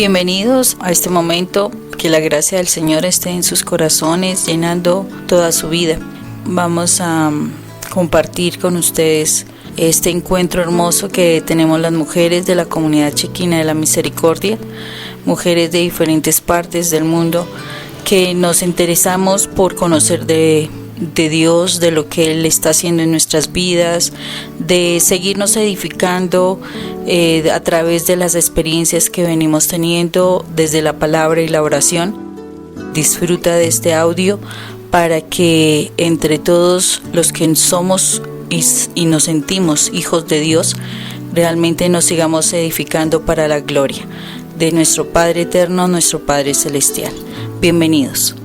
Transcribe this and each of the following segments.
Bienvenidos a este momento, que la gracia del Señor esté en sus corazones, llenando toda su vida. Vamos a compartir con ustedes este encuentro hermoso que tenemos las mujeres de la comunidad chequina de la misericordia, mujeres de diferentes partes del mundo que nos interesamos por conocer de Dios, de lo que Él está haciendo en nuestras vidas, de seguirnos edificando a través de las experiencias que venimos teniendo desde la palabra y la oración. Disfruta de este audio para que entre todos los que somos y nos sentimos hijos de Dios, realmente nos sigamos edificando para la gloria de nuestro Padre eterno, nuestro Padre celestial. Bienvenidos.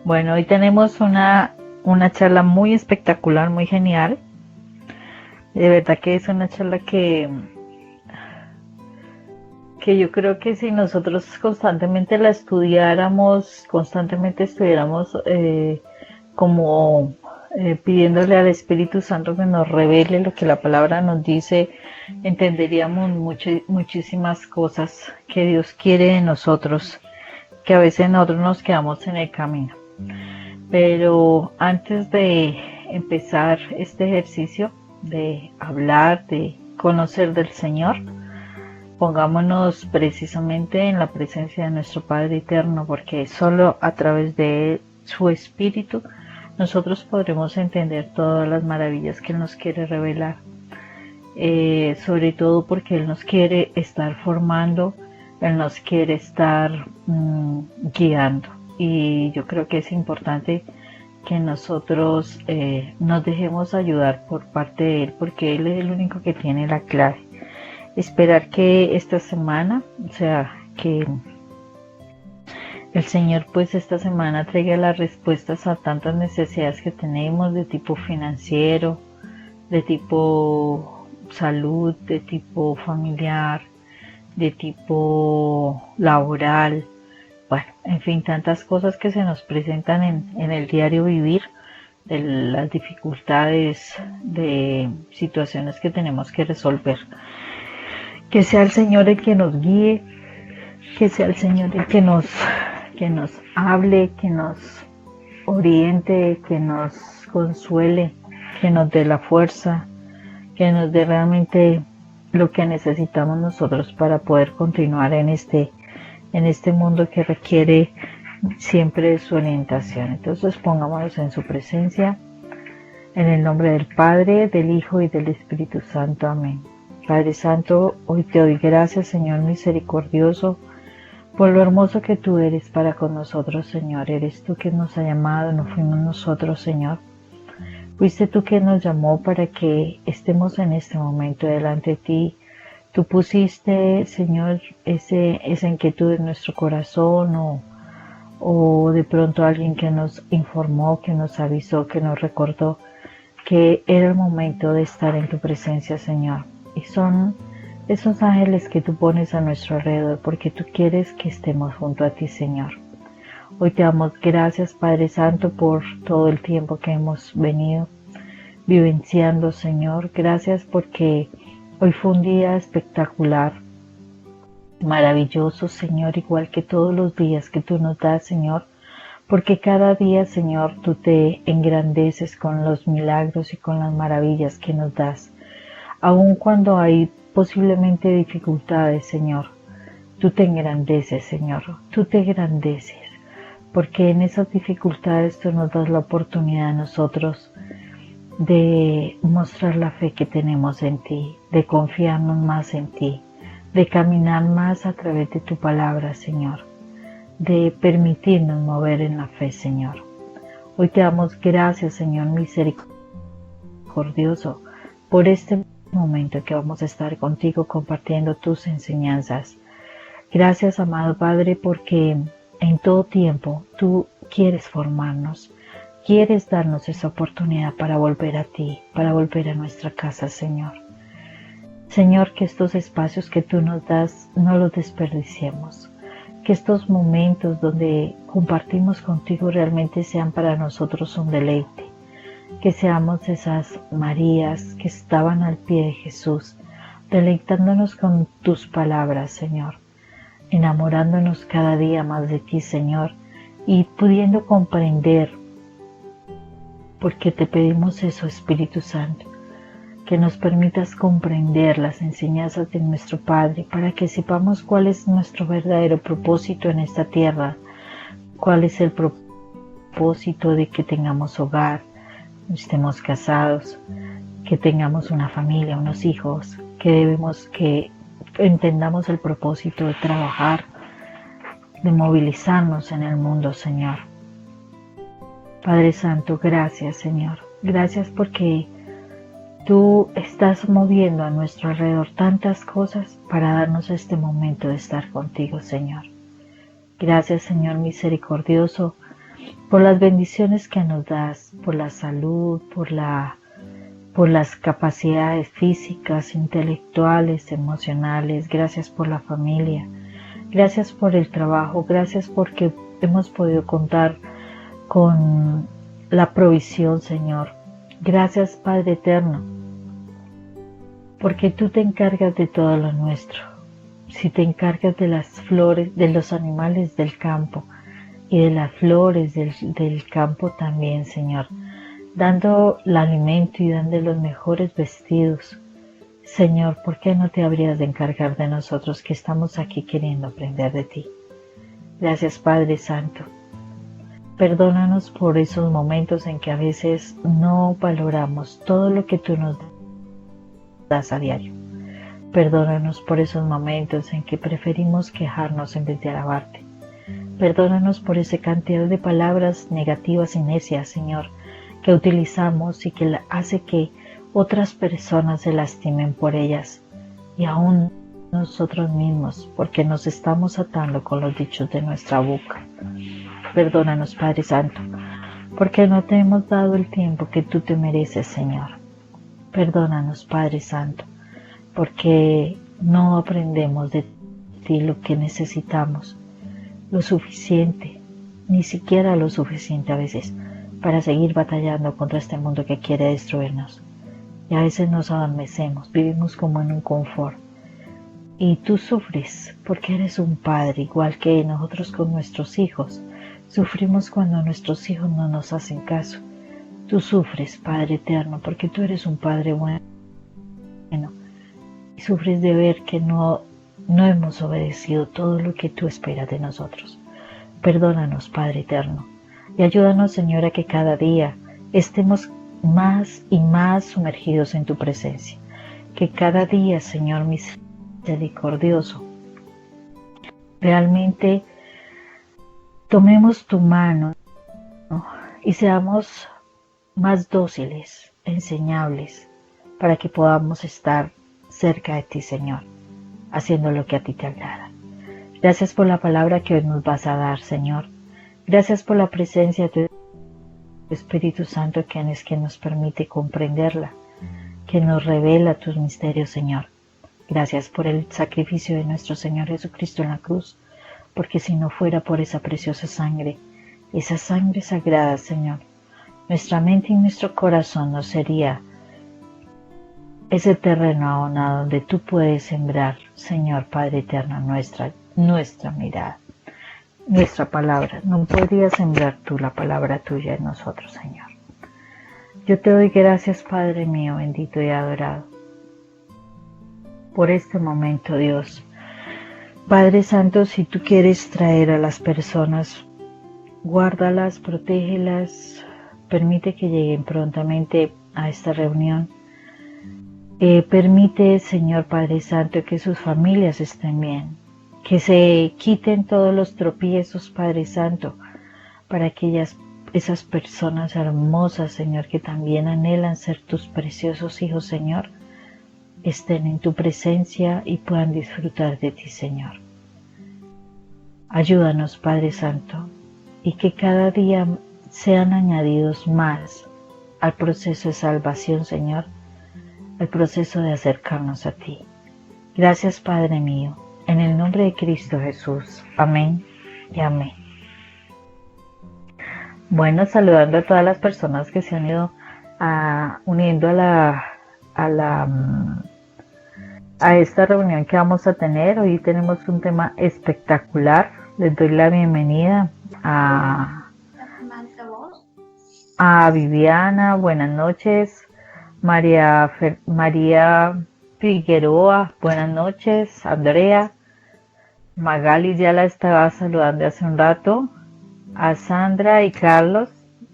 Bueno, hoy tenemos una charla muy espectacular, muy genial. De verdad que es una charla que yo creo que si nosotros constantemente la estudiáramos, constantemente estuviéramos pidiéndole al Espíritu Santo que nos revele lo que la palabra nos dice, entenderíamos muchísimas cosas que Dios quiere de nosotros, que a veces nosotros nos quedamos en el camino. Pero antes de empezar este ejercicio de hablar, de conocer del Señor, pongámonos precisamente en la presencia de nuestro Padre eterno, porque solo a través de su Espíritu nosotros podremos entender todas las maravillas que Él nos quiere revelar, sobre todo porque Él nos quiere estar formando, Él nos quiere estar guiando. Y yo creo que es importante que nosotros nos dejemos ayudar por parte de Él, porque Él es el único que tiene la clave. Esperar que esta semana, que el Señor pues esta semana traiga las respuestas a tantas necesidades que tenemos de tipo financiero, de tipo salud, de tipo familiar, de tipo laboral. Bueno, en fin, tantas cosas que se nos presentan en el diario vivir, de las dificultades, de situaciones que tenemos que resolver. Que sea el Señor el que nos guíe, que sea el Señor el que nos hable, que nos oriente, que nos consuele, que nos dé la fuerza, que nos dé realmente lo que necesitamos nosotros para poder continuar en este mundo que requiere siempre de su orientación. Entonces pongámonos en su presencia, en el nombre del Padre, del Hijo y del Espíritu Santo. Amén. Padre Santo, hoy te doy gracias, Señor misericordioso, por lo hermoso que tú eres para con nosotros, Señor. Eres tú quien nos ha llamado, no fuimos nosotros, Señor. Fuiste tú quien nos llamó para que estemos en este momento delante de ti. Tú pusiste, Señor, esa inquietud en nuestro corazón o de pronto alguien que nos informó, que nos avisó, que nos recordó que era el momento de estar en tu presencia, Señor. Y son esos ángeles que tú pones a nuestro alrededor porque tú quieres que estemos junto a ti, Señor. Hoy te damos gracias, Padre Santo, por todo el tiempo que hemos venido vivenciando, Señor. Gracias porque hoy fue un día espectacular, maravilloso, Señor, igual que todos los días que tú nos das, Señor, porque cada día, Señor, tú te engrandeces con los milagros y con las maravillas que nos das. Aun cuando hay posiblemente dificultades, Señor, tú te engrandeces, Señor, tú te engrandeces, porque en esas dificultades tú nos das la oportunidad a nosotros de mostrar la fe que tenemos en ti, de confiarnos más en ti, de caminar más a través de tu palabra, Señor, de permitirnos mover en la fe, Señor. Hoy te damos gracias, Señor misericordioso, por este momento que vamos a estar contigo compartiendo tus enseñanzas. Gracias, amado Padre, porque en todo tiempo tú quieres formarnos, quieres darnos esa oportunidad para volver a ti, para volver a nuestra casa, Señor. Señor, que estos espacios que tú nos das no los desperdiciemos, que estos momentos donde compartimos contigo realmente sean para nosotros un deleite, que seamos esas Marías que estaban al pie de Jesús, deleitándonos con tus palabras, Señor, enamorándonos cada día más de ti, Señor, y pudiendo comprender, porque te pedimos eso, Espíritu Santo, que nos permitas comprender las enseñanzas de nuestro Padre para que sepamos cuál es nuestro verdadero propósito en esta tierra, cuál es el propósito de que tengamos hogar, estemos casados, que tengamos una familia, unos hijos, que entendamos el propósito de trabajar, de movilizarnos en el mundo, Señor. Padre Santo, gracias, Señor. Gracias porque tú estás moviendo a nuestro alrededor tantas cosas para darnos este momento de estar contigo, Señor. Gracias, Señor misericordioso, por las bendiciones que nos das, por la salud, por las capacidades físicas, intelectuales, emocionales. Gracias por la familia. Gracias por el trabajo. Gracias porque hemos podido contar con la provisión, Señor. Gracias, Padre eterno, porque tú te encargas de todo lo nuestro. Si te encargas de las flores, de los animales del campo y de las flores del campo también, Señor, dando el alimento y dando los mejores vestidos. Señor, ¿por qué no te habrías de encargar de nosotros que estamos aquí queriendo aprender de ti? Gracias, Padre Santo. Perdónanos por esos momentos en que a veces no valoramos todo lo que tú nos das a diario. Perdónanos por esos momentos en que preferimos quejarnos en vez de alabarte. Perdónanos por esa cantidad de palabras negativas y necias, Señor, que utilizamos y que hace que otras personas se lastimen por ellas y aún nosotros mismos, porque nos estamos atando con los dichos de nuestra boca. Perdónanos, Padre Santo, porque no te hemos dado el tiempo que tú te mereces, Señor. Perdónanos, Padre Santo, porque no aprendemos de ti lo que necesitamos, lo suficiente, ni siquiera lo suficiente a veces, para seguir batallando contra este mundo que quiere destruirnos. Y a veces nos adormecemos, vivimos como en un confort. Y tú sufres porque eres un padre, igual que nosotros con nuestros hijos. Sufrimos cuando nuestros hijos no nos hacen caso. Tú sufres, Padre eterno, porque tú eres un Padre bueno. Y sufres de ver que no hemos obedecido todo lo que tú esperas de nosotros. Perdónanos, Padre eterno. Y ayúdanos, Señor, a que cada día estemos más y más sumergidos en tu presencia. Que cada día, Señor misericordioso, realmente tomemos tu mano, ¿no? Y seamos más dóciles, enseñables, para que podamos estar cerca de ti, Señor, haciendo lo que a ti te agrada. Gracias por la palabra que hoy nos vas a dar, Señor. Gracias por la presencia de tu Espíritu Santo, quien es quien nos permite comprenderla, que nos revela tus misterios, Señor. Gracias por el sacrificio de nuestro Señor Jesucristo en la cruz, porque si no fuera por esa preciosa sangre sagrada, Señor, nuestra mente y nuestro corazón no sería ese terreno abonado donde tú puedes sembrar, Señor Padre eterno, nuestra mirada, nuestra palabra. No podrías sembrar tú la palabra tuya en nosotros, Señor. Yo te doy gracias, Padre mío, bendito y adorado, por este momento, Dios. Padre Santo, si tú quieres traer a las personas, guárdalas, protégelas, permite que lleguen prontamente a esta reunión Permite, Señor Padre Santo, que sus familias estén bien, que se quiten todos los tropiezos, Padre Santo, para que esas personas hermosas, Señor, que también anhelan ser tus preciosos hijos, Señor, estén en tu presencia y puedan disfrutar de ti, Señor. Ayúdanos, Padre Santo, y que cada día sean añadidos más al proceso de salvación, Señor, al proceso de acercarnos a ti. Gracias, Padre mío, en el nombre de Cristo Jesús. Amén y amén. Bueno, saludando a todas las personas que se han ido uniendo a esta reunión que vamos a tener. Hoy tenemos un tema espectacular. Les doy la bienvenida a Viviana, buenas noches. María Figueroa, buenas noches. Andrea, Magali ya la estaba saludando hace un rato. A Sandra y Carlos,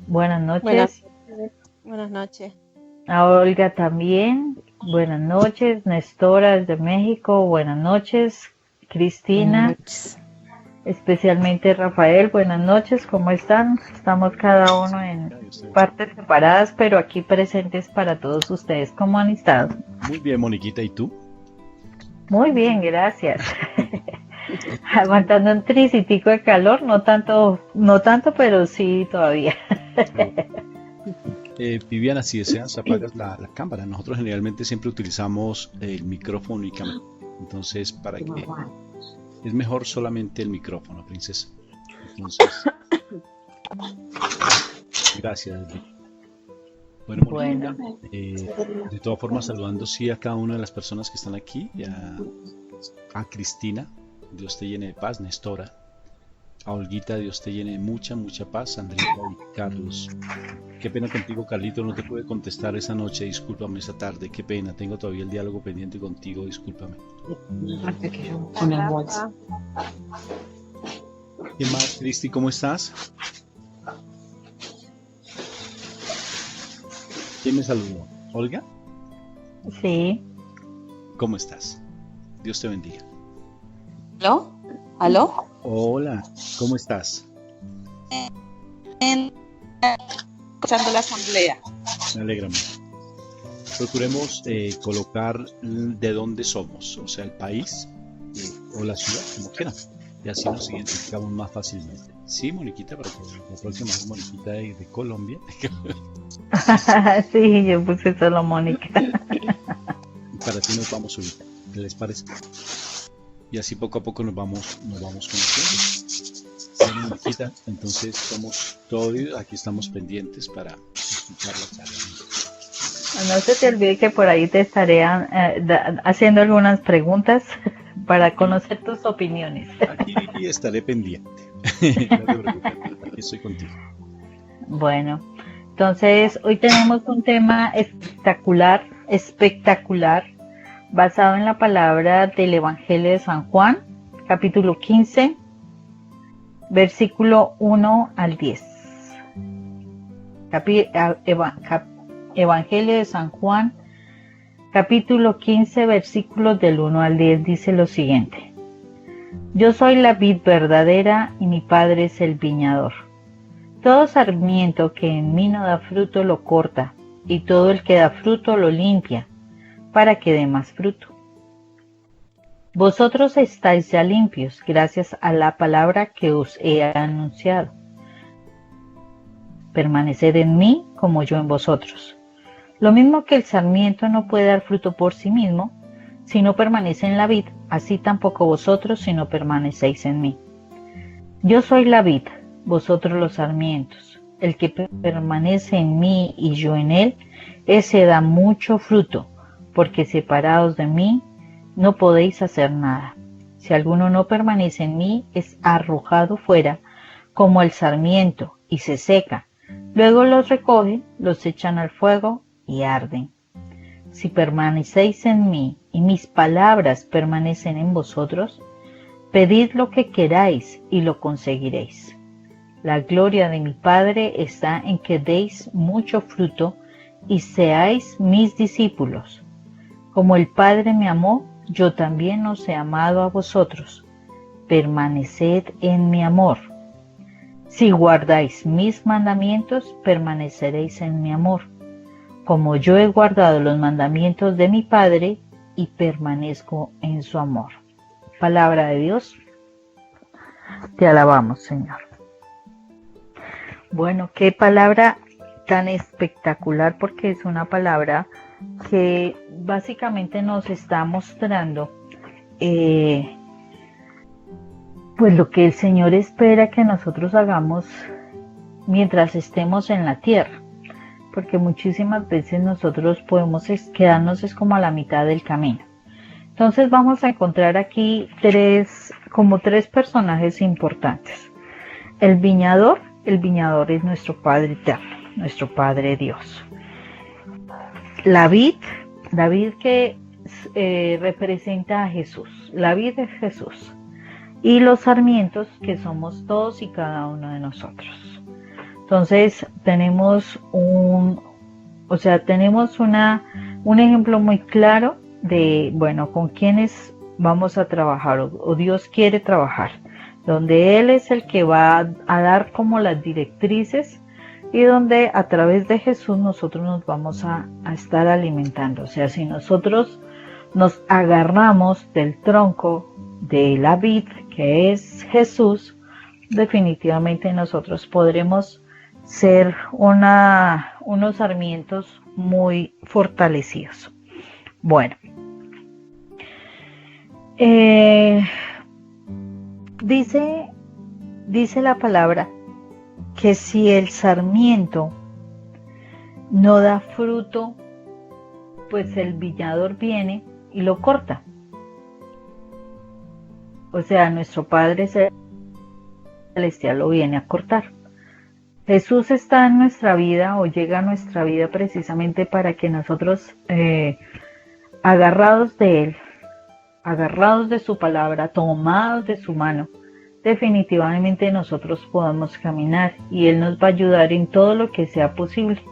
buenas noches. Buenas noches. A Olga también, buenas noches. Nestora desde México, buenas noches. Cristina, buenas noches. Especialmente Rafael, buenas noches, ¿cómo están? Estamos cada uno en partes separadas, pero aquí presentes para todos ustedes. ¿Cómo han estado? Muy bien, Moniquita, ¿y tú? Muy bien, gracias. Aguantando un tricitico de calor, no tanto, pero sí todavía. Viviana, si deseas apagas la cámara. Nosotros generalmente siempre utilizamos el micrófono y cámara. Entonces, para que es mejor solamente el micrófono, princesa. Entonces, gracias. Bueno, Moniquita, de todas formas, saludando sí a cada una de las personas que están aquí, a Cristina. Dios te llene de paz, Nestora. A Olguita, Dios te llene de mucha paz. Andrita y Carlos. Qué pena contigo, Carlito, no te pude contestar esa noche, discúlpame, esa tarde, qué pena, tengo todavía el diálogo pendiente contigo, discúlpame. ¿Qué más, Cristi, cómo estás? ¿Quién me saludó? ¿Olga? Sí. ¿Cómo estás? Dios te bendiga. ¿Aló? ¿Aló? Hola, ¿cómo estás? Escuchando la asamblea. Me alegra mucho. Procuremos colocar de dónde somos, o sea, el país o la ciudad, como quieran, y así nos identificamos más fácilmente. Sí, Moniquita, para que la próxima es Moniquita de Colombia. Sí, yo puse solo Mónica. Para ti nos vamos a ubicar, ¿qué les parece? Y así poco a poco nos vamos conociendo. Bueno, Moniquita, entonces somos todos, aquí estamos pendientes para escuchar la charla. No se te olvide que por ahí te estaré haciendo algunas preguntas para conocer tus opiniones. Aquí estaré pendiente. No te preocupes, aquí estoy contigo. Bueno, entonces hoy tenemos un tema espectacular, basado en la palabra del Evangelio de San Juan, capítulo 15, versículo 1 al 10. Evangelio de San Juan, capítulo 15, versículos del 1 al 10, dice lo siguiente. Yo soy la vid verdadera y mi Padre es el viñador. Todo sarmiento que en mí no da fruto lo corta, y todo el que da fruto lo limpia, para que dé más fruto. Vosotros estáis ya limpios gracias a la palabra que os he anunciado. Permaneced en mí como yo en vosotros. Lo mismo que el sarmiento no puede dar fruto por sí mismo, si no permanece en la vid, así tampoco vosotros si no permanecéis en mí. Yo soy la vid, vosotros los sarmientos. El que permanece en mí y yo en él, ese da mucho fruto, porque separados de mí no podéis hacer nada. Si alguno no permanece en mí, es arrojado fuera como el sarmiento y se seca. Luego los recogen, los echan al fuego y arden. Si permanecéis en mí y mis palabras permanecen en vosotros, pedid lo que queráis y lo conseguiréis. La gloria de mi Padre está en que deis mucho fruto y seáis mis discípulos. Como el Padre me amó, yo también os he amado a vosotros. Permaneced en mi amor. Si guardáis mis mandamientos, permaneceréis en mi amor, como yo he guardado los mandamientos de mi Padre y permanezco en su amor. Palabra de Dios. Te alabamos, Señor. Bueno, qué palabra tan espectacular, porque es una palabra que básicamente nos está mostrando pues lo que el Señor espera que nosotros hagamos mientras estemos en la tierra, porque muchísimas veces nosotros podemos quedarnos como a la mitad del camino. Entonces vamos a encontrar aquí tres personajes importantes. El viñador es nuestro Padre eterno, nuestro Padre Dios. La vid que representa a Jesús, la vid es Jesús. Y los sarmientos, que somos todos y cada uno de nosotros. Entonces tenemos un ejemplo muy claro de, bueno, con quiénes vamos a trabajar o Dios quiere trabajar, donde Él es el que va a dar como las directrices y donde a través de Jesús nosotros nos vamos a estar alimentando. O sea, si nosotros nos agarramos del tronco de la vid, que es Jesús, definitivamente nosotros podremos ser unos sarmientos muy fortalecidos. Bueno, dice la palabra que si el sarmiento no da fruto, pues el viñador viene y lo corta. O sea, nuestro Padre Celestial lo viene a cortar. Jesús está en nuestra vida o llega a nuestra vida precisamente para que nosotros, agarrados de Él, agarrados de su palabra, tomados de su mano, definitivamente nosotros podamos caminar y Él nos va a ayudar en todo lo que sea posible.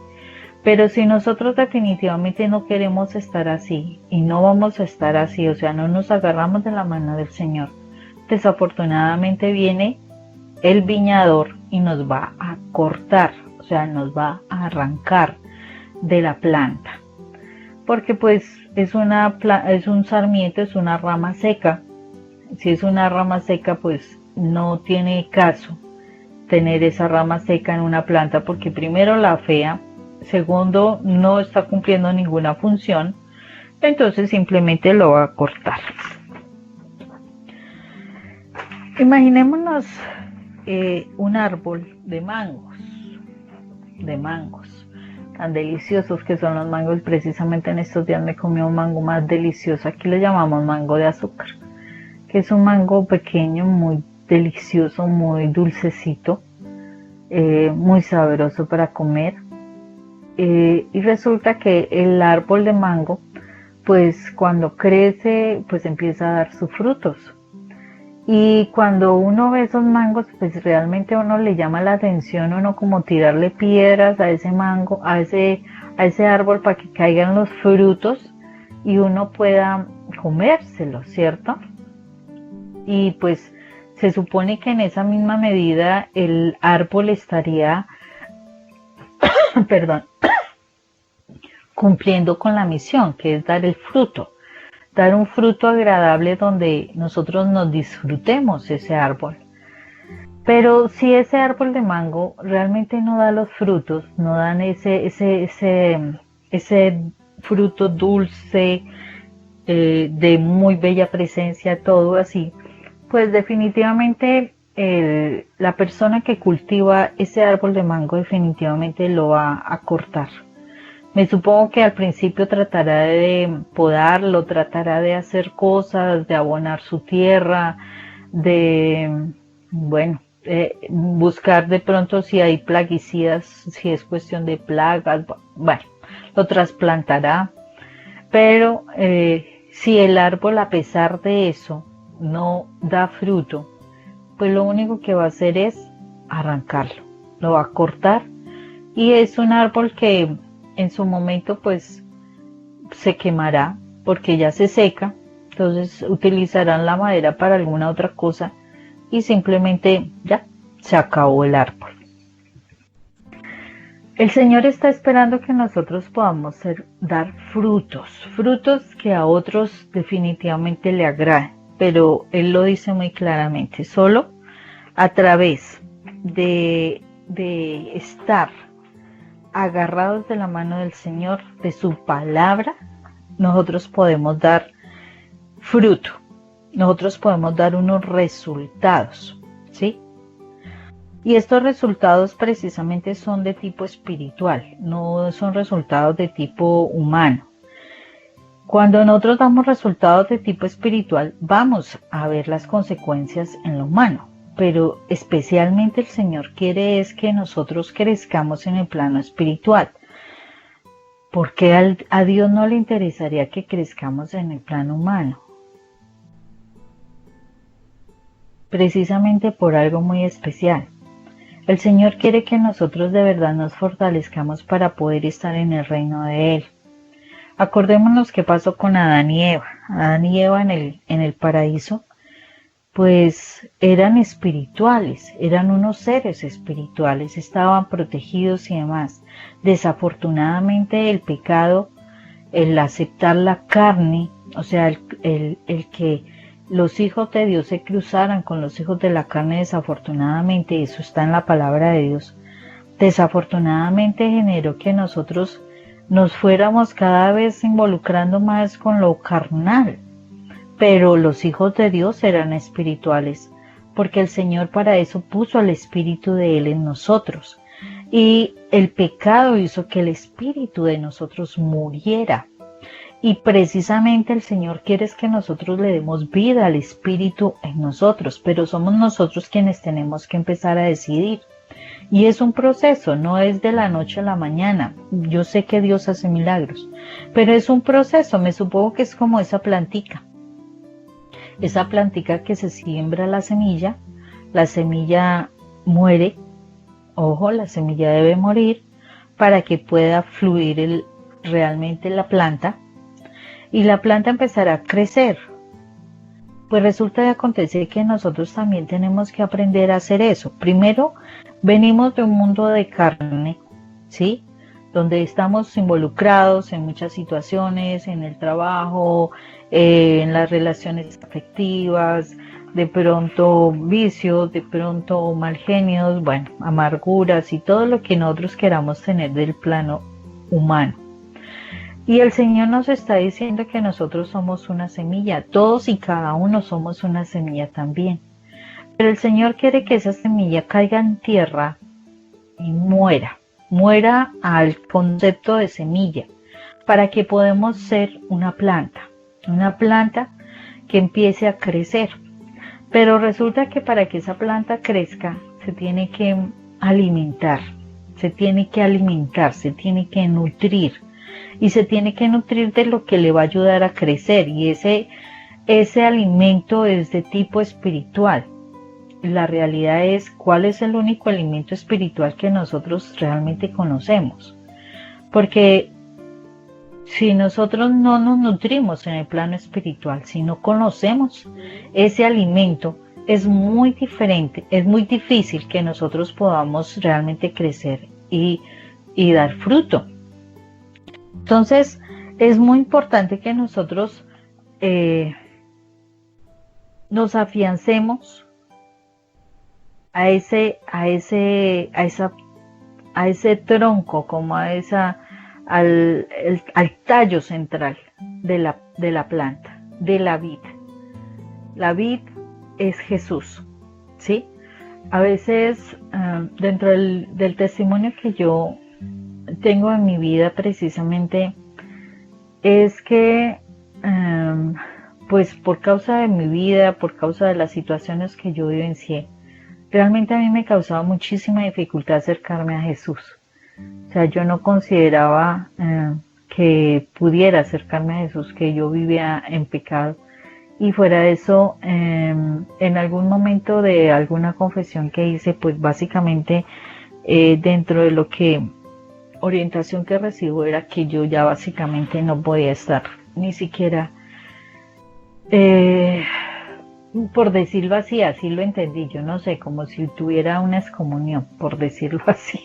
Pero si nosotros definitivamente no queremos estar así y no vamos a estar así, o sea, no nos agarramos de la mano del Señor, desafortunadamente viene el viñador y nos va a cortar, o sea, nos va a arrancar de la planta, porque pues es un sarmiento, es una rama seca. Si es una rama seca, pues no tiene caso tener esa rama seca en una planta, porque primero la afea, segundo no está cumpliendo ninguna función, entonces simplemente lo va a cortar. Imaginémonos un árbol de mangos tan deliciosos que son los mangos. Precisamente en estos días me comí un mango más delicioso, aquí le llamamos mango de azúcar, que es un mango pequeño, muy delicioso, muy dulcecito, muy sabroso para comer, y resulta que el árbol de mango, pues cuando crece, pues empieza a dar sus frutos. Y cuando uno ve esos mangos, pues realmente a uno le llama la atención, uno como tirarle piedras a ese mango, a ese árbol para que caigan los frutos y uno pueda comérselos, ¿cierto? Y pues se supone que en esa misma medida el árbol estaría, cumpliendo con la misión, que es dar el fruto. Dar un fruto agradable donde nosotros nos disfrutemos ese árbol. Pero si ese árbol de mango realmente no da los frutos, no dan ese fruto dulce, de muy bella presencia, todo así, pues definitivamente la persona que cultiva ese árbol de mango definitivamente lo va a cortar. Me supongo que al principio tratará de podarlo, tratará de hacer cosas, de abonar su tierra, de, buscar de pronto si hay plaguicidas, si es cuestión de plagas, bueno, lo trasplantará. Pero si el árbol, a pesar de eso, no da fruto, pues lo único que va a hacer es arrancarlo, lo va a cortar, y es un árbol que en su momento pues se quemará, porque ya se seca, entonces utilizarán la madera para alguna otra cosa y simplemente ya se acabó el árbol. El Señor está esperando que nosotros podamos dar frutos que a otros definitivamente le agraden, pero Él lo dice muy claramente, solo a través de estar agarrados de la mano del Señor, de su palabra, nosotros podemos dar fruto, nosotros podemos dar unos resultados, ¿sí? Y estos resultados precisamente son de tipo espiritual, no son resultados de tipo humano. Cuando nosotros damos resultados de tipo espiritual, vamos a ver las consecuencias en lo humano, pero especialmente el Señor quiere es que nosotros crezcamos en el plano espiritual. Porque a Dios no le interesaría que crezcamos en el plano humano. Precisamente por algo muy especial. El Señor quiere que nosotros de verdad nos fortalezcamos para poder estar en el reino de Él. Acordémonos qué pasó con Adán y Eva. Adán y Eva en el paraíso, pues eran espirituales, eran unos seres espirituales, estaban protegidos y demás. Desafortunadamente el pecado, el aceptar la carne, o sea, el que los hijos de Dios se cruzaran con los hijos de la carne, desafortunadamente, eso está en la palabra de Dios, desafortunadamente generó que nosotros nos fuéramos cada vez involucrando más con lo carnal. Pero los hijos de Dios eran espirituales, porque el Señor para eso puso el Espíritu de Él en nosotros. Y el pecado hizo que el Espíritu de nosotros muriera. Y precisamente el Señor quiere es que nosotros le demos vida al Espíritu en nosotros, pero somos nosotros quienes tenemos que empezar a decidir. Y es un proceso, no es de la noche a la mañana. Yo sé que Dios hace milagros, pero es un proceso, me supongo que es como esa plantica. Esa plantica que se siembra la semilla muere, ojo, la semilla debe morir para que pueda fluir realmente la planta, y la planta empezará a crecer. Pues resulta y acontece que nosotros también tenemos que aprender a hacer eso. Primero, venimos de un mundo de carne, ¿sí? Donde estamos involucrados en muchas situaciones, en el trabajo, en las relaciones afectivas, de pronto vicios, de pronto mal genios, bueno, amarguras y todo lo que nosotros queramos tener del plano humano. Y el Señor nos está diciendo que nosotros somos una semilla, todos y cada uno somos una semilla también. Pero el Señor quiere que esa semilla caiga en tierra y muera al concepto de semilla, para que podamos ser una planta que empiece a crecer. Pero resulta que para que esa planta crezca se tiene que alimentar, se tiene que nutrir. Y se tiene que nutrir de lo que le va a ayudar a crecer, y ese alimento es de tipo espiritual. La realidad es cuál es el único alimento espiritual que nosotros realmente conocemos. Porque si nosotros no nos nutrimos en el plano espiritual, si no conocemos ese alimento, es muy diferente, es muy difícil que nosotros podamos realmente crecer y dar fruto. Entonces, es muy importante que nosotros nos afiancemos a ese tronco, como al tallo central de la planta, de la vid. La vid es Jesús, ¿sí? A veces, dentro del testimonio que yo tengo en mi vida precisamente, es que pues por causa de mi vida, por causa de las situaciones que yo vivencié, realmente a mí me causaba muchísima dificultad acercarme a Jesús. O sea, yo no consideraba que pudiera acercarme a Jesús, que yo vivía en pecado. Y fuera de eso, en algún momento de alguna confesión que hice, pues básicamente dentro de lo que orientación que recibo era que yo ya básicamente no podía estar ni siquiera, por decirlo así, así lo entendí, yo no sé, como si tuviera una excomunión, por decirlo así.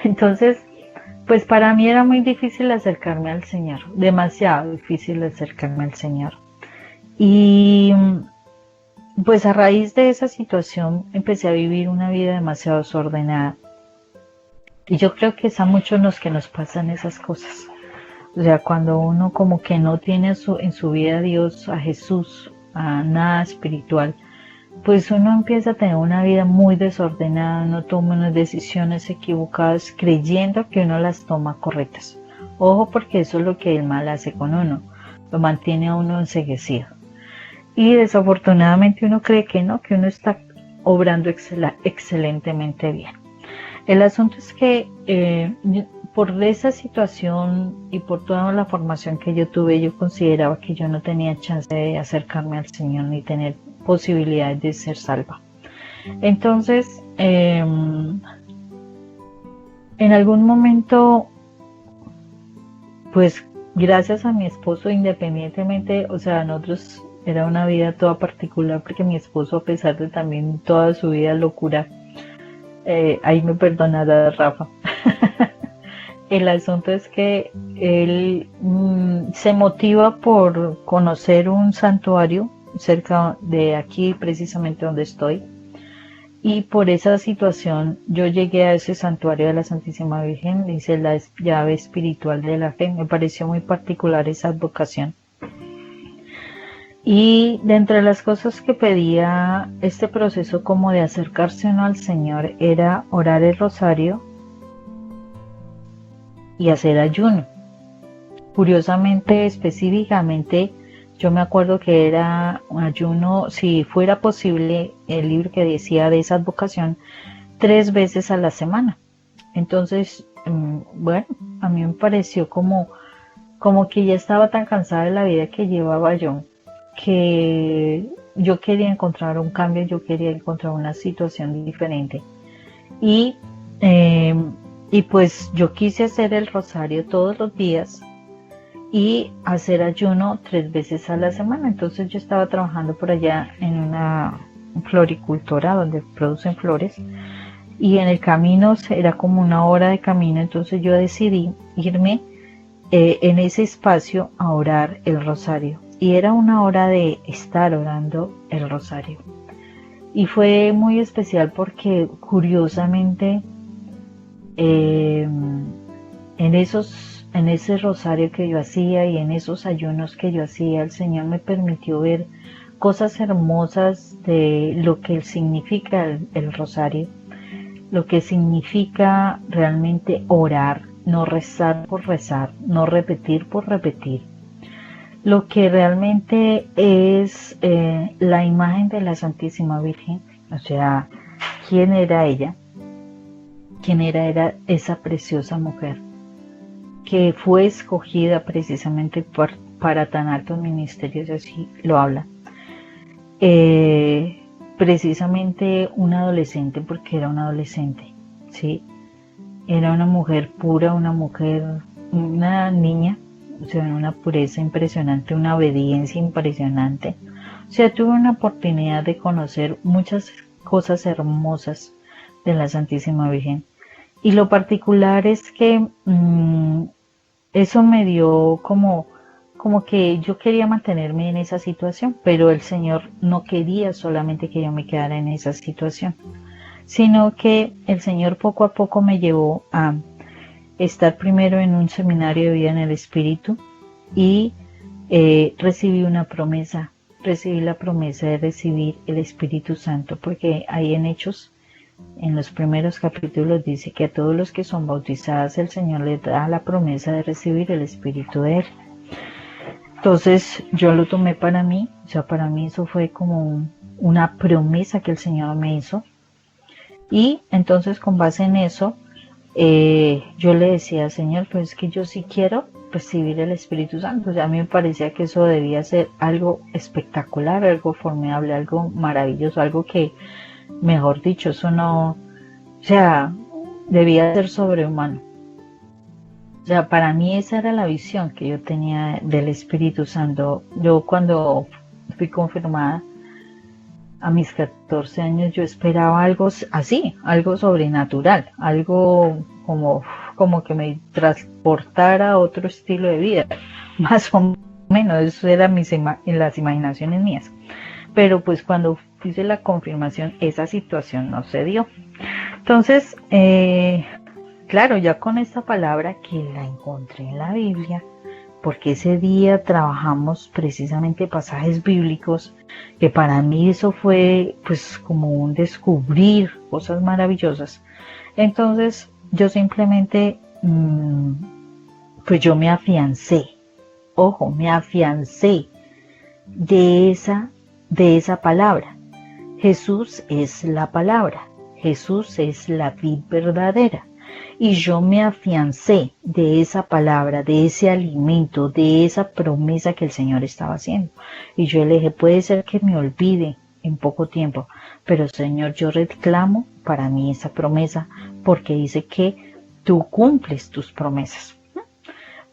Entonces, pues para mí era muy difícil acercarme al Señor, demasiado difícil acercarme al Señor. Y pues a raíz de esa situación empecé a vivir una vida demasiado desordenada. Y yo creo que es a muchos los que nos pasan esas cosas. O sea, cuando uno como que no tiene en su vida a Dios, a Jesús, a nada espiritual, pues uno empieza a tener una vida muy desordenada, uno toma unas decisiones equivocadas creyendo que uno las toma correctas. Ojo, porque eso es lo que el mal hace con uno, lo mantiene a uno enceguecido. Y desafortunadamente uno cree que no, que uno está obrando excelentemente bien. El asunto es que por esa situación y por toda la formación que yo tuve, yo consideraba que yo no tenía chance de acercarme al Señor ni tener posibilidades de ser salva. Entonces, en algún momento, pues gracias a mi esposo, independientemente, o sea, nosotros era una vida toda particular, porque mi esposo, a pesar de también toda su vida locura, ahí me perdonará Rafa. El asunto es que él se motiva por conocer un santuario cerca de aquí, precisamente donde estoy, y por esa situación yo llegué a ese santuario de la Santísima Virgen, dice la llave espiritual de la fe. Me pareció muy particular esa advocación. Y de entre las cosas que pedía este proceso como de acercarse uno al Señor era orar el rosario y hacer ayuno. Curiosamente, específicamente, yo me acuerdo que era un ayuno, si fuera posible, el libro que decía de esa advocación, 3 veces a la semana. Entonces, bueno, a mí me pareció como que ya estaba tan cansada de la vida que llevaba yo, que yo quería encontrar un cambio, yo quería encontrar una situación diferente. Y pues yo quise hacer el rosario todos los días y hacer ayuno 3 veces a la semana. Entonces yo estaba trabajando por allá en una floricultora donde producen flores, y en el camino era como 1 hora de camino. Entonces yo decidí irme en ese espacio a orar el rosario, y era 1 hora de estar orando el rosario. Y fue muy especial porque curiosamente en ese rosario que yo hacía y en esos ayunos que yo hacía, el Señor me permitió ver cosas hermosas de lo que significa el rosario, lo que significa realmente orar, no rezar por rezar, no repetir por repetir, lo que realmente es la imagen de la Santísima Virgen. O sea, ¿quién era ella? ¿Quién era esa preciosa mujer que fue escogida precisamente para tan altos ministerios? Así lo habla. Precisamente un adolescente, porque era un adolescente, ¿sí? Era una mujer pura, una niña, o sea, una pureza impresionante, una obediencia impresionante. O sea, tuve una oportunidad de conocer muchas cosas hermosas de la Santísima Virgen. Y lo particular es que eso me dio como que yo quería mantenerme en esa situación, pero el Señor no quería solamente que yo me quedara en esa situación, sino que el Señor poco a poco me llevó a estar primero en un seminario de vida en el Espíritu, y recibí la promesa de recibir el Espíritu Santo, porque ahí en Hechos, en los primeros capítulos, dice que a todos los que son bautizados el Señor les da la promesa de recibir el Espíritu de Él. Entonces yo lo tomé para mí, o sea, para mí eso fue como una promesa que el Señor me hizo, y entonces con base en eso yo le decía, Señor, pues es que yo sí quiero recibir el Espíritu Santo. O sea, a mí me parecía que eso debía ser algo espectacular, algo formidable, algo maravilloso, algo que, mejor dicho, eso no, o sea, debía ser sobrehumano. O sea, para mí esa era la visión que yo tenía del Espíritu Santo. Yo cuando fui confirmada a mis 14 años, yo esperaba algo así, algo sobrenatural, algo como que me transportara a otro estilo de vida, más o menos, eso eran las imaginaciones mías. Pero pues cuando hice la confirmación, esa situación no se dio. Entonces, claro, ya con esta palabra que la encontré en la Biblia, porque ese día trabajamos precisamente pasajes bíblicos, que para mí eso fue pues como un descubrir cosas maravillosas. Entonces yo simplemente, pues yo me afiancé, ojo, me afiancé de esa palabra. Jesús es la palabra, Jesús es la vid verdadera. Y yo me afiancé de esa palabra, de ese alimento, de esa promesa que el Señor estaba haciendo. Y yo le dije, puede ser que me olvide en poco tiempo, pero Señor, yo reclamo para mí esa promesa, porque dice que tú cumples tus promesas.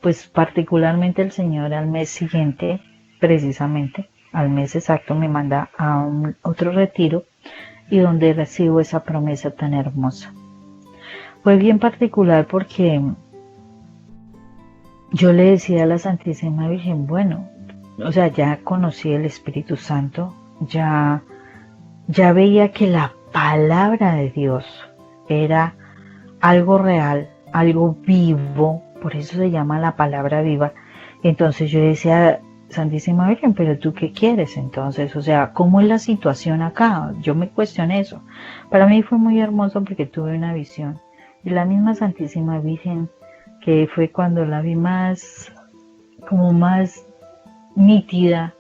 Pues particularmente el Señor al mes siguiente, precisamente, al mes exacto, me manda a otro retiro y donde recibo esa promesa tan hermosa. Fue bien particular porque yo le decía a la Santísima Virgen, bueno, o sea, ya conocí el Espíritu Santo, ya veía que la palabra de Dios era algo real, algo vivo, por eso se llama la palabra viva. Entonces yo decía, Santísima Virgen, pero ¿tú qué quieres entonces? O sea, ¿cómo es la situación acá? Yo me cuestioné eso. Para mí fue muy hermoso porque tuve una visión. Y la misma Santísima Virgen, que fue cuando la vi más nítida,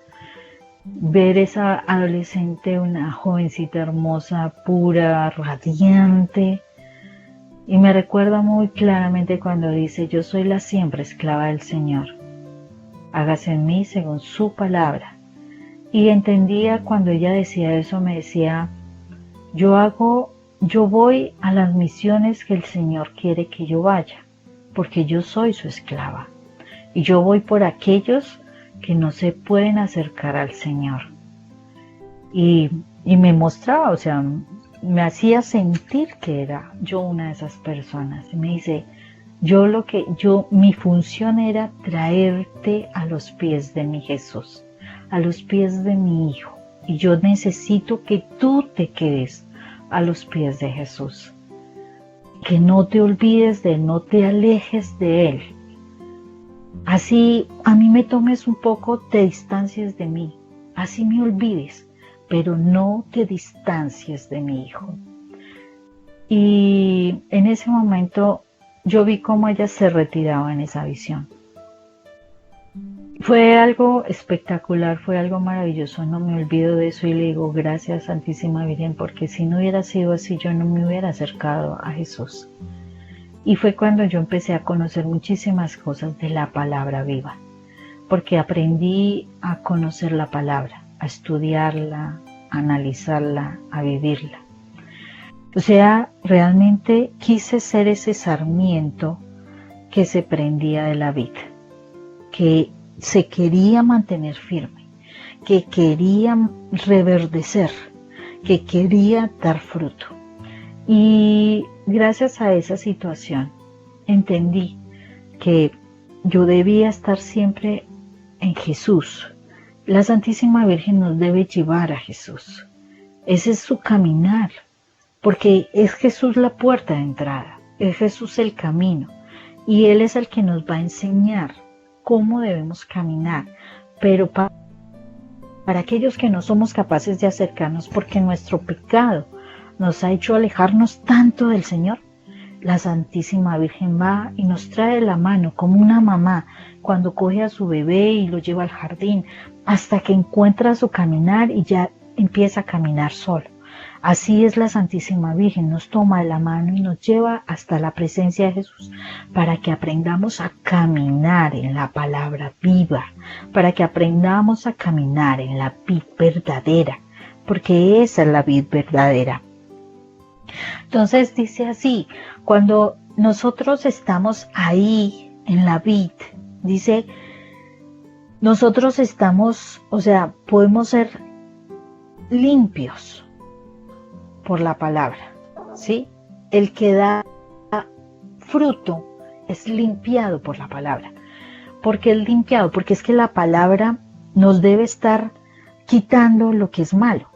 ver esa adolescente, una jovencita hermosa, pura, radiante. Y me recuerda muy claramente cuando dice, yo soy la siempre esclava del Señor. Hágase en mí según su palabra. Y entendía cuando ella decía eso, me decía, yo voy a las misiones que el Señor quiere que yo vaya, porque yo soy su esclava. Y yo voy por aquellos que no se pueden acercar al Señor. Y me mostraba, o sea, me hacía sentir que era yo una de esas personas. Y me dice, mi función era traerte a los pies de mi Jesús, a los pies de mi Hijo. Y yo necesito que tú te quedes a los pies de Jesús, que no te olvides de Él, no te alejes de Él. Así a mí me tomes un poco, te distancies de mí, así me olvides, pero no te distancies de mi Hijo. Y en ese momento yo vi cómo ella se retiraba en esa visión. Fue algo espectacular, fue algo maravilloso, no me olvido de eso y le digo gracias Santísima Virgen, porque si no hubiera sido así yo no me hubiera acercado a Jesús. Y fue cuando yo empecé a conocer muchísimas cosas de la palabra viva, porque aprendí a conocer la palabra, a estudiarla, a analizarla, a vivirla. O sea, realmente quise ser ese sarmiento que se prendía de la vid, que se quería mantener firme, que quería reverdecer, que quería dar fruto. Y gracias a esa situación entendí que yo debía estar siempre en Jesús. La Santísima Virgen nos debe llevar a Jesús. Ese es su caminar, porque es Jesús la puerta de entrada, es Jesús el camino, y Él es el que nos va a enseñar cómo debemos caminar, pero para aquellos que no somos capaces de acercarnos porque nuestro pecado nos ha hecho alejarnos tanto del Señor, la Santísima Virgen va y nos trae de la mano como una mamá cuando coge a su bebé y lo lleva al jardín hasta que encuentra su caminar y ya empieza a caminar solo. Así es la Santísima Virgen, nos toma de la mano y nos lleva hasta la presencia de Jesús para que aprendamos a caminar en la palabra viva, para que aprendamos a caminar en la vid verdadera, porque esa es la vid verdadera. Entonces dice así, cuando nosotros estamos ahí en la vid. Dice, nosotros estamos, o sea, podemos ser limpios por la palabra, ¿sí? El que da fruto es limpiado por la palabra. ¿Por qué es limpiado? Porque es que la palabra nos debe estar quitando lo que es malo.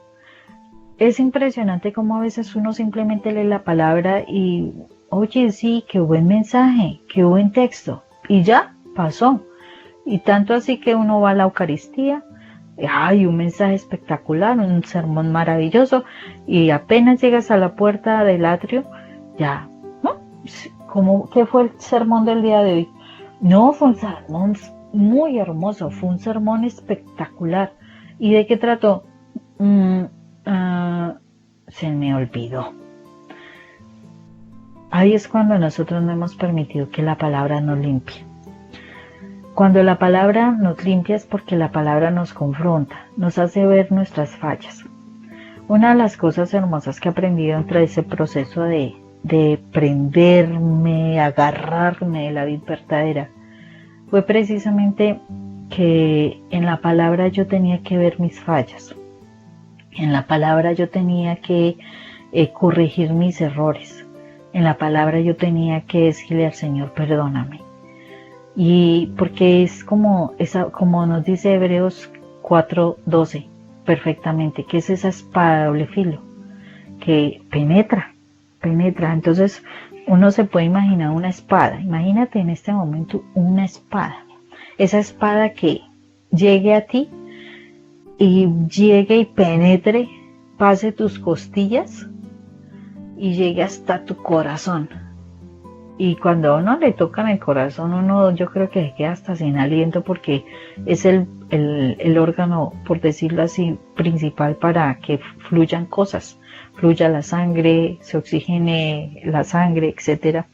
Es impresionante cómo a veces uno simplemente lee la palabra y, oye, sí, qué buen mensaje, qué buen texto, y ya pasó. Y tanto así que uno va a la Eucaristía, hay un mensaje espectacular, un sermón maravilloso, y apenas llegas a la puerta del atrio, ya, ¿no? ¿Qué fue el sermón del día de hoy? No, fue un sermón muy hermoso, fue un sermón espectacular. ¿Y de qué trató? Se me olvidó. Ahí es cuando nosotros no hemos permitido que la palabra nos limpie. Cuando la palabra nos limpia es porque la palabra nos confronta, nos hace ver nuestras fallas. Una de las cosas hermosas que he aprendido entre ese proceso de prenderme, agarrarme de la vida verdadera, fue precisamente que en la palabra yo tenía que ver mis fallas. En la palabra yo tenía que corregir mis errores. En la palabra yo tenía que decirle al Señor, perdóname. Y porque es como nos dice Hebreos 4:12 perfectamente, que es esa espada de doble filo, que penetra. Entonces uno se puede imaginar una espada. Imagínate en este momento una espada. Esa espada que llegue a ti y llegue y penetre, pase tus costillas y llegue hasta tu corazón. Y cuando a uno le tocan el corazón, yo creo que se queda hasta sin aliento, porque es el órgano, por decirlo así, principal para que fluyan cosas, fluya la sangre, se oxigene la sangre, etcétera.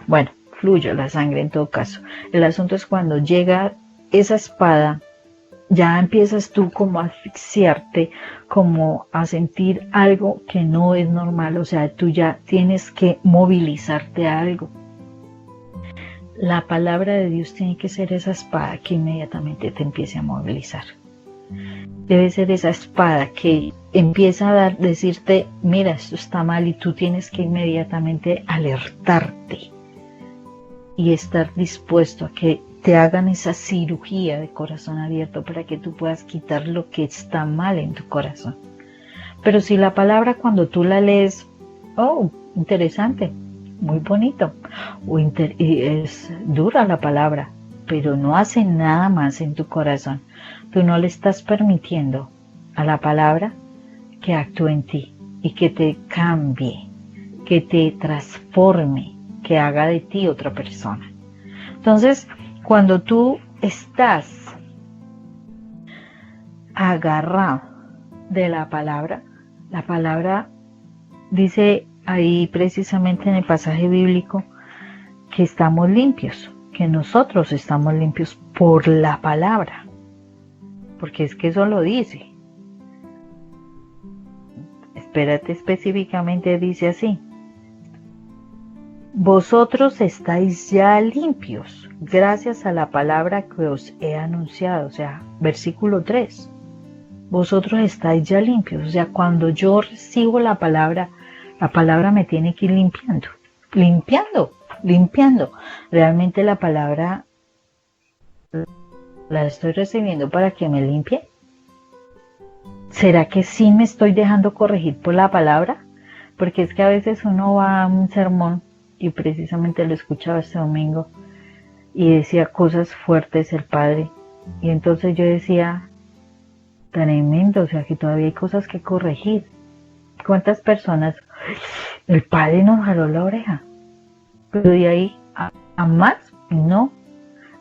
Bueno, fluye la sangre en todo caso. El asunto es cuando llega esa espada, ya empiezas tú como a asfixiarte, como a sentir algo que no es normal, o sea, tú ya tienes que movilizarte a algo. La palabra de Dios tiene que ser esa espada que inmediatamente te empiece a movilizar. Debe ser esa espada que empieza a decirte, mira, esto está mal, y tú tienes que inmediatamente alertarte y estar dispuesto a que te hagan esa cirugía de corazón abierto para que tú puedas quitar lo que está mal en tu corazón. Pero si la palabra, cuando tú la lees, oh, interesante, muy bonito, es dura la palabra, pero no hace nada más en tu corazón, tú no le estás permitiendo a la palabra que actúe en ti y que te cambie, que te transforme, que haga de ti otra persona. Entonces, cuando tú estás agarrado de la palabra dice ahí precisamente en el pasaje bíblico que estamos limpios, que nosotros estamos limpios por la palabra, porque es que eso lo dice. Espérate, específicamente dice así: vosotros estáis ya limpios gracias a la palabra que os he anunciado. O sea, versículo 3. Vosotros estáis ya limpios. O sea, cuando yo recibo la palabra me tiene que ir limpiando. Realmente la palabra la estoy recibiendo para que me limpie. ¿Será que sí me estoy dejando corregir por la palabra? Porque es que a veces uno va a un sermón, y precisamente lo escuchaba este domingo, y decía cosas fuertes el padre, y entonces yo decía, tremendo, o sea que todavía hay cosas que corregir. ¿Cuántas personas? El padre nos jaló la oreja, pero de ahí a más, no.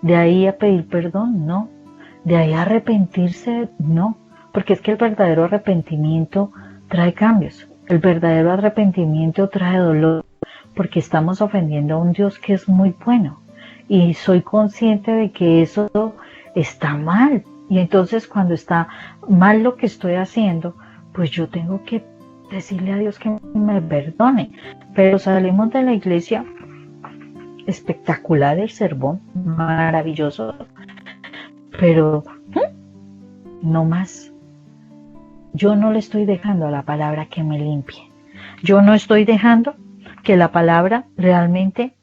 De ahí a pedir perdón, no. De ahí a arrepentirse, no. Porque es que el verdadero arrepentimiento trae cambios. El verdadero arrepentimiento trae dolor, porque estamos ofendiendo a un Dios que es muy bueno. Y soy consciente de que eso está mal. Y entonces cuando está mal lo que estoy haciendo, pues yo tengo que decirle a Dios que me perdone. Pero salimos de la iglesia espectacular el sermón, maravilloso, pero no más. Yo no le estoy dejando a la palabra que me limpie. Yo no estoy dejando que la palabra realmente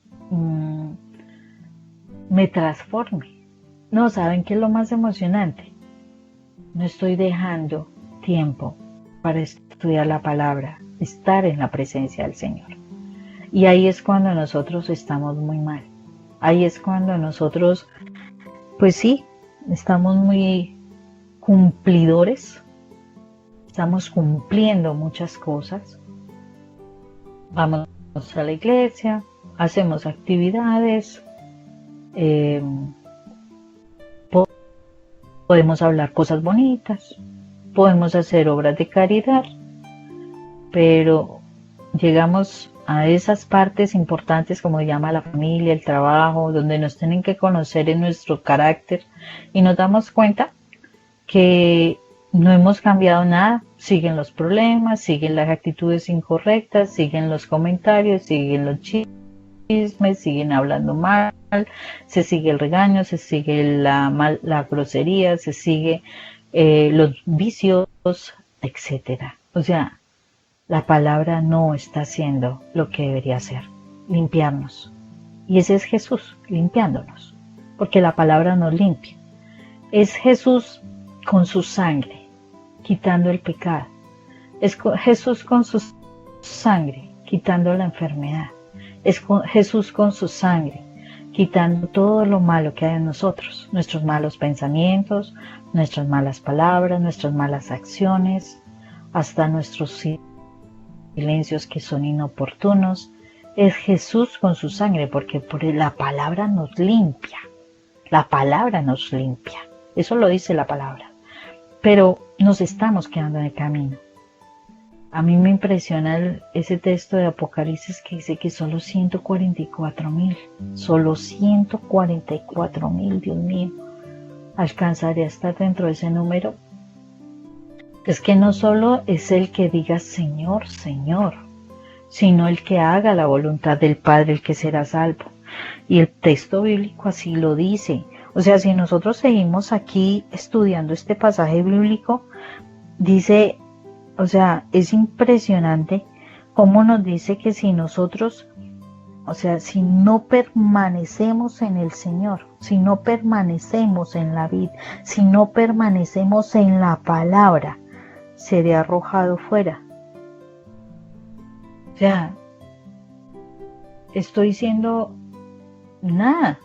me transforme. No, ¿saben qué es lo más emocionante? No estoy dejando tiempo para estudiar la palabra, estar en la presencia del Señor. Y ahí es cuando nosotros estamos muy mal. Ahí es cuando nosotros, pues sí, estamos muy cumplidores. Estamos cumpliendo muchas cosas. Vamos a la iglesia, hacemos actividades, podemos hablar cosas bonitas, podemos hacer obras de caridad, pero llegamos a esas partes importantes como se llama la familia, el trabajo, donde nos tienen que conocer en nuestro carácter y nos damos cuenta que no hemos cambiado nada, siguen los problemas, siguen las actitudes incorrectas, siguen los comentarios, siguen los chismes, siguen hablando mal, se sigue el regaño, se sigue la grosería, se sigue los vicios, etcétera. O sea, la palabra no está haciendo lo que debería hacer, limpiarnos. Y ese es Jesús, limpiándonos, porque la palabra nos limpia. Es Jesús con su sangre, quitando el pecado. Es Jesús con su sangre, quitando la enfermedad. Es Jesús con su sangre, quitando todo lo malo que hay en nosotros, nuestros malos pensamientos, nuestras malas palabras, nuestras malas acciones, hasta nuestros silencios que son inoportunos. Es Jesús con su sangre, porque por la palabra nos limpia. La palabra nos limpia. Eso lo dice la palabra. Pero nos estamos quedando en el camino. A mí me impresiona ese texto de Apocalipsis que dice que solo 144,000, solo 144,000, Dios mío, alcanzaré a estar dentro de ese número. Es que no solo es el que diga Señor, Señor, sino el que haga la voluntad del Padre el que será salvo. Y el texto bíblico así lo dice. O sea, si nosotros seguimos aquí estudiando este pasaje bíblico, dice, o sea, es impresionante cómo nos dice que si nosotros, o sea, si no permanecemos en el Señor, si no permanecemos en la vid, si no permanecemos en la palabra, seré arrojado fuera. O sea, estoy siendo nada.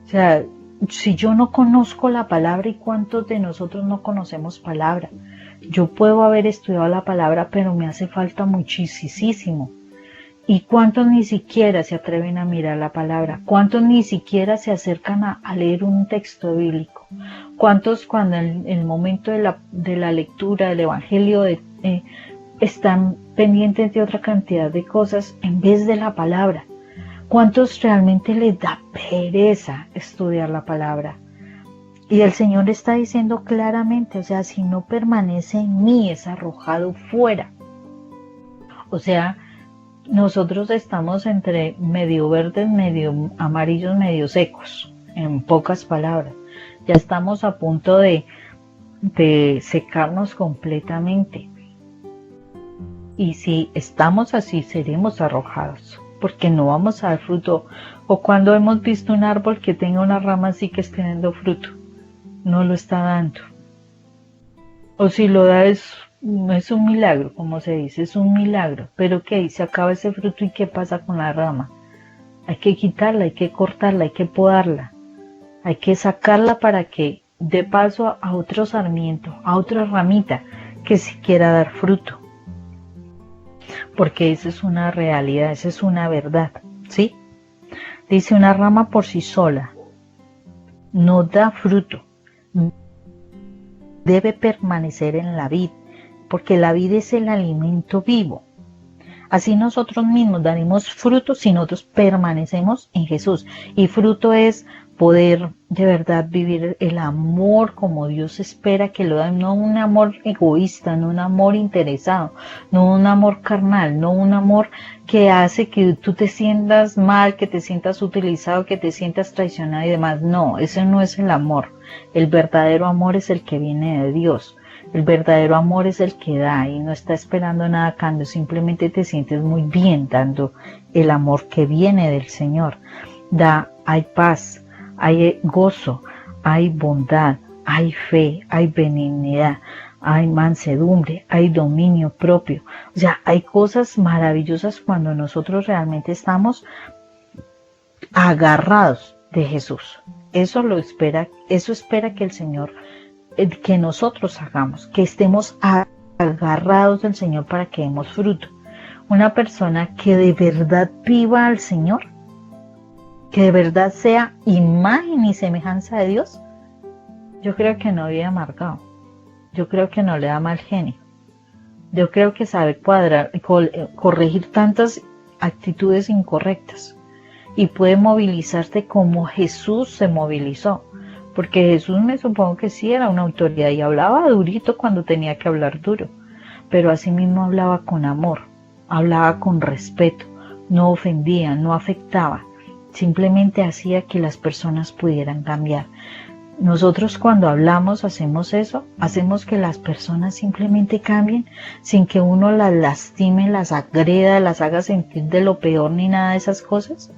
O sea, si yo no conozco la palabra, ¿y cuántos de nosotros no conocemos palabra? Yo puedo haber estudiado la palabra, pero me hace falta muchísimo. ¿Y cuántos ni siquiera se atreven a mirar la palabra? ¿Cuántos ni siquiera se acercan a leer un texto bíblico? ¿Cuántos cuando en el momento de la lectura del Evangelio están pendientes de otra cantidad de cosas en vez de la palabra? ¿Cuántos realmente les da pereza estudiar la palabra? Y el Señor está diciendo claramente, o sea, si no permanece en mí, es arrojado fuera. O sea, nosotros estamos entre medio verdes, medio amarillos, medio secos, en pocas palabras. Ya estamos a punto de secarnos completamente. Y si estamos así, seremos arrojados, porque no vamos a dar fruto. O cuando hemos visto un árbol que tenga una rama así que esté dando fruto, no lo está dando. O si lo da es un milagro, como se dice, es un milagro. Pero ¿qué? Se acaba ese fruto y ¿qué pasa con la rama? Hay que quitarla, hay que cortarla, hay que podarla. Hay que sacarla para que dé paso a otro sarmiento, a otra ramita que sí quiera dar fruto. Porque esa es una realidad, esa es una verdad, ¿sí? Dice, una rama por sí sola no da fruto. Debe permanecer en la vid, porque la vid es el alimento vivo. Así nosotros mismos daremos fruto si nosotros permanecemos en Jesús. Y fruto es poder de verdad vivir el amor como Dios espera que lo den, no un amor egoísta, no un amor interesado, no un amor carnal, no un amor que hace que tú te sientas mal, que te sientas utilizado, que te sientas traicionado y demás. No, ese no es el amor. El verdadero amor es el que viene de Dios. El verdadero amor es el que da y no está esperando nada a cambio, simplemente te sientes muy bien dando el amor que viene del Señor. Hay paz, hay gozo, hay bondad, hay fe, hay benignidad, hay mansedumbre, hay dominio propio. O sea, hay cosas maravillosas cuando nosotros realmente estamos agarrados de Jesús. Eso espera que el Señor, que nosotros hagamos, que estemos agarrados del Señor para que demos fruto. Una persona que de verdad viva al Señor, que de verdad sea imagen y semejanza de Dios, yo creo que no vive amargado, yo creo que no le da mal genio, yo creo que sabe corregir tantas actitudes incorrectas y puede movilizarse como Jesús se movilizó, porque Jesús me supongo que sí era una autoridad y hablaba durito cuando tenía que hablar duro, pero asimismo hablaba con amor, hablaba con respeto, no ofendía, no afectaba. Simplemente hacía que las personas pudieran cambiar. Nosotros cuando hablamos hacemos eso, hacemos que las personas simplemente cambien sin que uno las lastime, las agreda, las haga sentir de lo peor ni nada de esas cosas.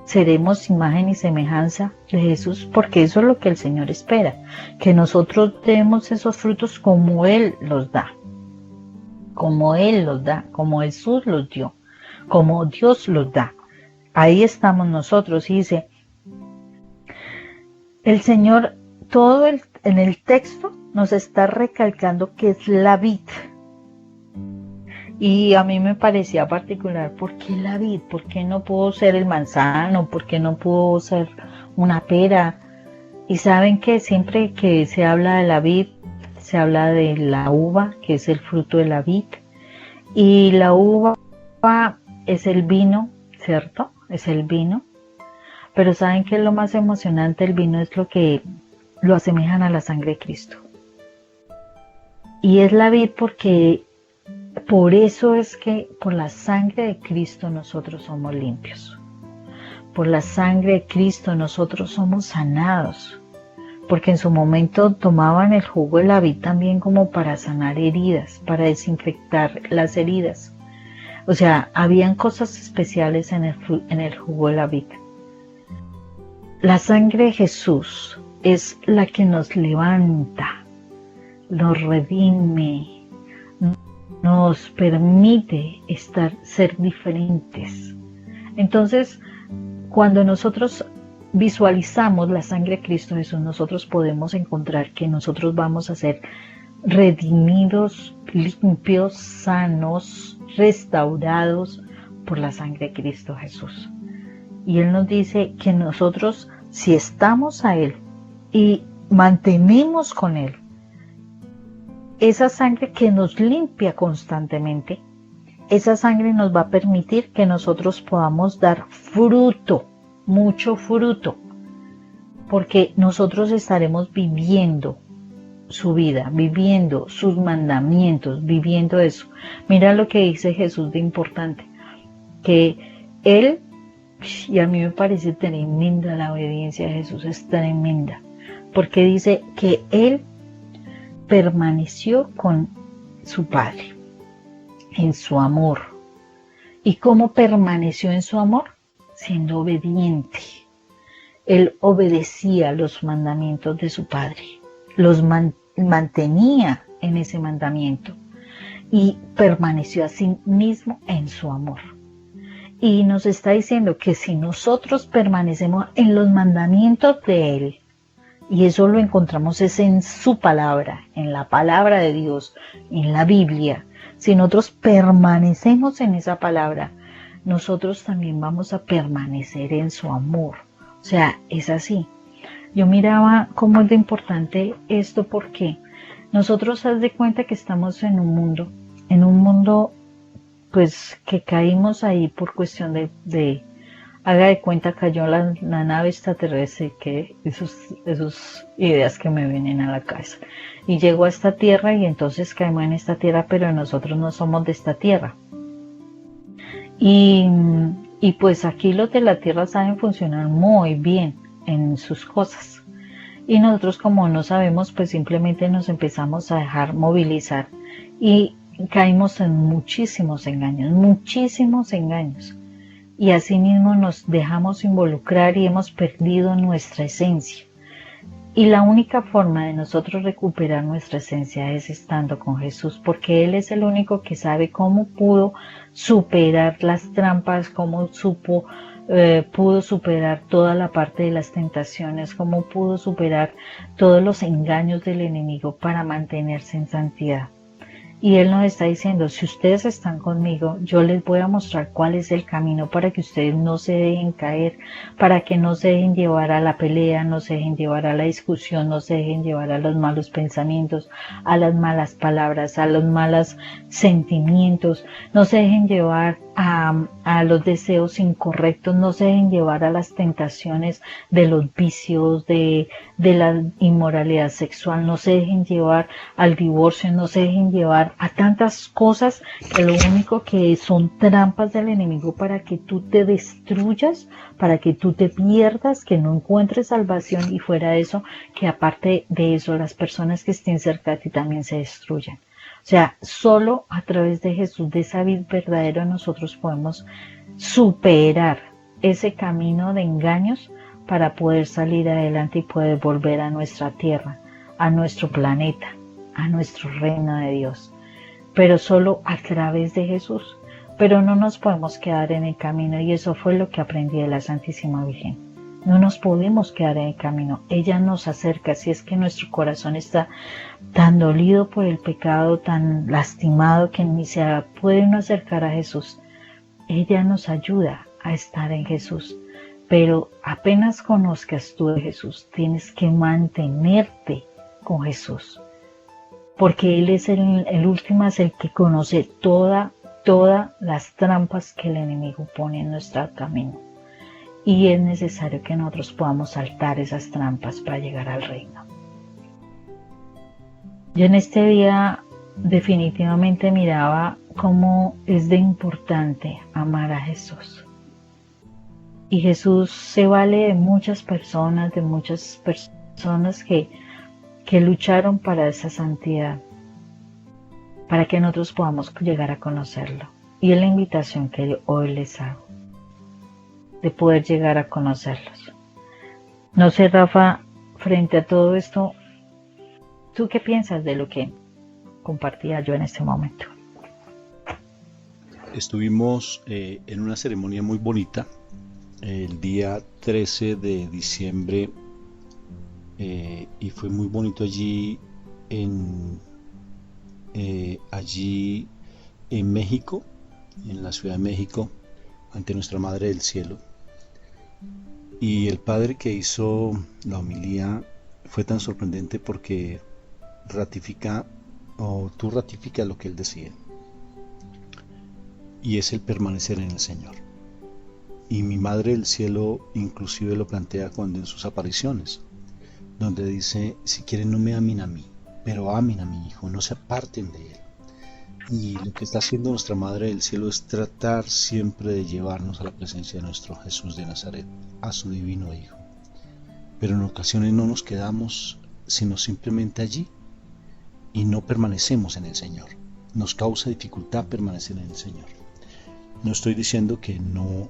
Seremos imagen y semejanza de Jesús porque eso es lo que el Señor espera, que nosotros demos esos frutos como Él los da, como Él los da, como Jesús los dio, como Dios los da. Ahí estamos nosotros y dice, el Señor, en el texto nos está recalcando que es la vid. Y a mí me parecía particular, ¿por qué la vid? ¿Por qué no puedo ser el manzano? ¿Por qué no puedo ser una pera? Y saben que siempre que se habla de la vid, se habla de la uva, que es el fruto de la vid. Y la uva es el vino, ¿cierto? Es el vino, pero ¿saben qué es lo más emocionante? El vino es lo que lo asemejan a la sangre de Cristo. Y es la vid porque por eso es que por la sangre de Cristo nosotros somos limpios. Por la sangre de Cristo nosotros somos sanados. Porque en su momento tomaban el jugo de la vid también como para sanar heridas, para desinfectar las heridas. O sea, habían cosas especiales en el jugo de la vid. La sangre de Jesús es la que nos levanta, nos redime, nos permite ser diferentes. Entonces, cuando nosotros visualizamos la sangre de Cristo Jesús, nosotros podemos encontrar que nosotros vamos a ser redimidos, limpios, sanos, restaurados por la sangre de Cristo Jesús. Y Él nos dice que nosotros, si estamos a Él y mantenemos con Él esa sangre que nos limpia constantemente, esa sangre nos va a permitir que nosotros podamos dar fruto, mucho fruto, porque nosotros estaremos viviendo su vida, viviendo sus mandamientos, viviendo eso. Mira lo que dice Jesús de importante, que Él, y a mí me parece tremenda la obediencia de Jesús, es tremenda, porque dice que Él permaneció con su Padre, en su amor. ¿Y cómo permaneció en su amor? Siendo obediente. Él obedecía los mandamientos de su Padre, los mantenía en ese mandamiento y permaneció a sí mismo en su amor. Y nos está diciendo que si nosotros permanecemos en los mandamientos de Él, y eso lo encontramos es en su palabra, en la palabra de Dios, en la Biblia, si nosotros permanecemos en esa palabra, nosotros también vamos a permanecer en su amor. O sea, es así. Yo miraba cómo es de importante esto porque nosotros haz de cuenta que estamos en un mundo pues que caímos ahí por cuestión de haga de cuenta cayó la nave extraterrestre, que esas ideas que me vienen a la cabeza. Y llegó a esta tierra y entonces caemos en esta tierra, pero nosotros no somos de esta tierra. Y pues aquí los de la tierra saben funcionar muy bien en sus cosas. Y nosotros como no sabemos, pues simplemente nos empezamos a dejar movilizar y caímos en muchísimos engaños. Y asimismo nos dejamos involucrar y hemos perdido nuestra esencia. Y la única forma de nosotros recuperar nuestra esencia es estando con Jesús, porque Él es el único que sabe cómo pudo superar las trampas, cómo pudo superar toda la parte de las tentaciones, cómo pudo superar todos los engaños del enemigo para mantenerse en santidad. Y Él nos está diciendo, si ustedes están conmigo, yo les voy a mostrar cuál es el camino para que ustedes no se dejen caer, para que no se dejen llevar a la pelea, no se dejen llevar a la discusión, no se dejen llevar a los malos pensamientos, a las malas palabras, a los malos sentimientos, no se dejen llevar a los deseos incorrectos, no se dejen llevar a las tentaciones de los vicios, de la inmoralidad sexual, no se dejen llevar al divorcio, no se dejen llevar a tantas cosas que lo único que son trampas del enemigo para que tú te destruyas, para que tú te pierdas, que no encuentres salvación y fuera de eso, que aparte de eso las personas que estén cerca de ti también se destruyan. O sea, solo a través de Jesús, de esa vida verdadera, nosotros podemos superar ese camino de engaños para poder salir adelante y poder volver a nuestra tierra, a nuestro planeta, a nuestro reino de Dios. Pero solo a través de Jesús. Pero no nos podemos quedar en el camino y eso fue lo que aprendí de la Santísima Virgen. No nos podemos quedar en el camino. Ella nos acerca, si es que nuestro corazón está tan dolido por el pecado, tan lastimado que ni se puede uno acercar a Jesús. Ella nos ayuda a estar en Jesús. Pero apenas conozcas tú de Jesús, tienes que mantenerte con Jesús. Porque Él es el último, es el que conoce todas las trampas que el enemigo pone en nuestro camino. Y es necesario que nosotros podamos saltar esas trampas para llegar al reino. Yo en este día definitivamente miraba cómo es de importante amar a Jesús. Y Jesús se vale de muchas personas que lucharon para esa santidad, para que nosotros podamos llegar a conocerlo. Y es la invitación que hoy les hago, de poder llegar a conocerlos. No sé, Rafa, frente a todo esto, ¿tú qué piensas de lo que compartía yo en este momento? Estuvimos en una ceremonia muy bonita el día 13 de diciembre y fue muy bonito allí en México, en la Ciudad de México, ante nuestra Madre del Cielo. Y el padre que hizo la homilía fue tan sorprendente porque tú ratificas lo que él decía, y es el permanecer en el Señor. Y mi Madre del Cielo inclusive lo plantea cuando en sus apariciones, donde dice, si quieren no me amen a mí, pero amen a mi Hijo, no se aparten de Él. Y lo que está haciendo nuestra Madre del Cielo es tratar siempre de llevarnos a la presencia de nuestro Jesús de Nazaret, a su divino Hijo. Pero en ocasiones no nos quedamos sino simplemente allí y no permanecemos en el Señor. Nos causa dificultad permanecer en el Señor. No estoy diciendo que no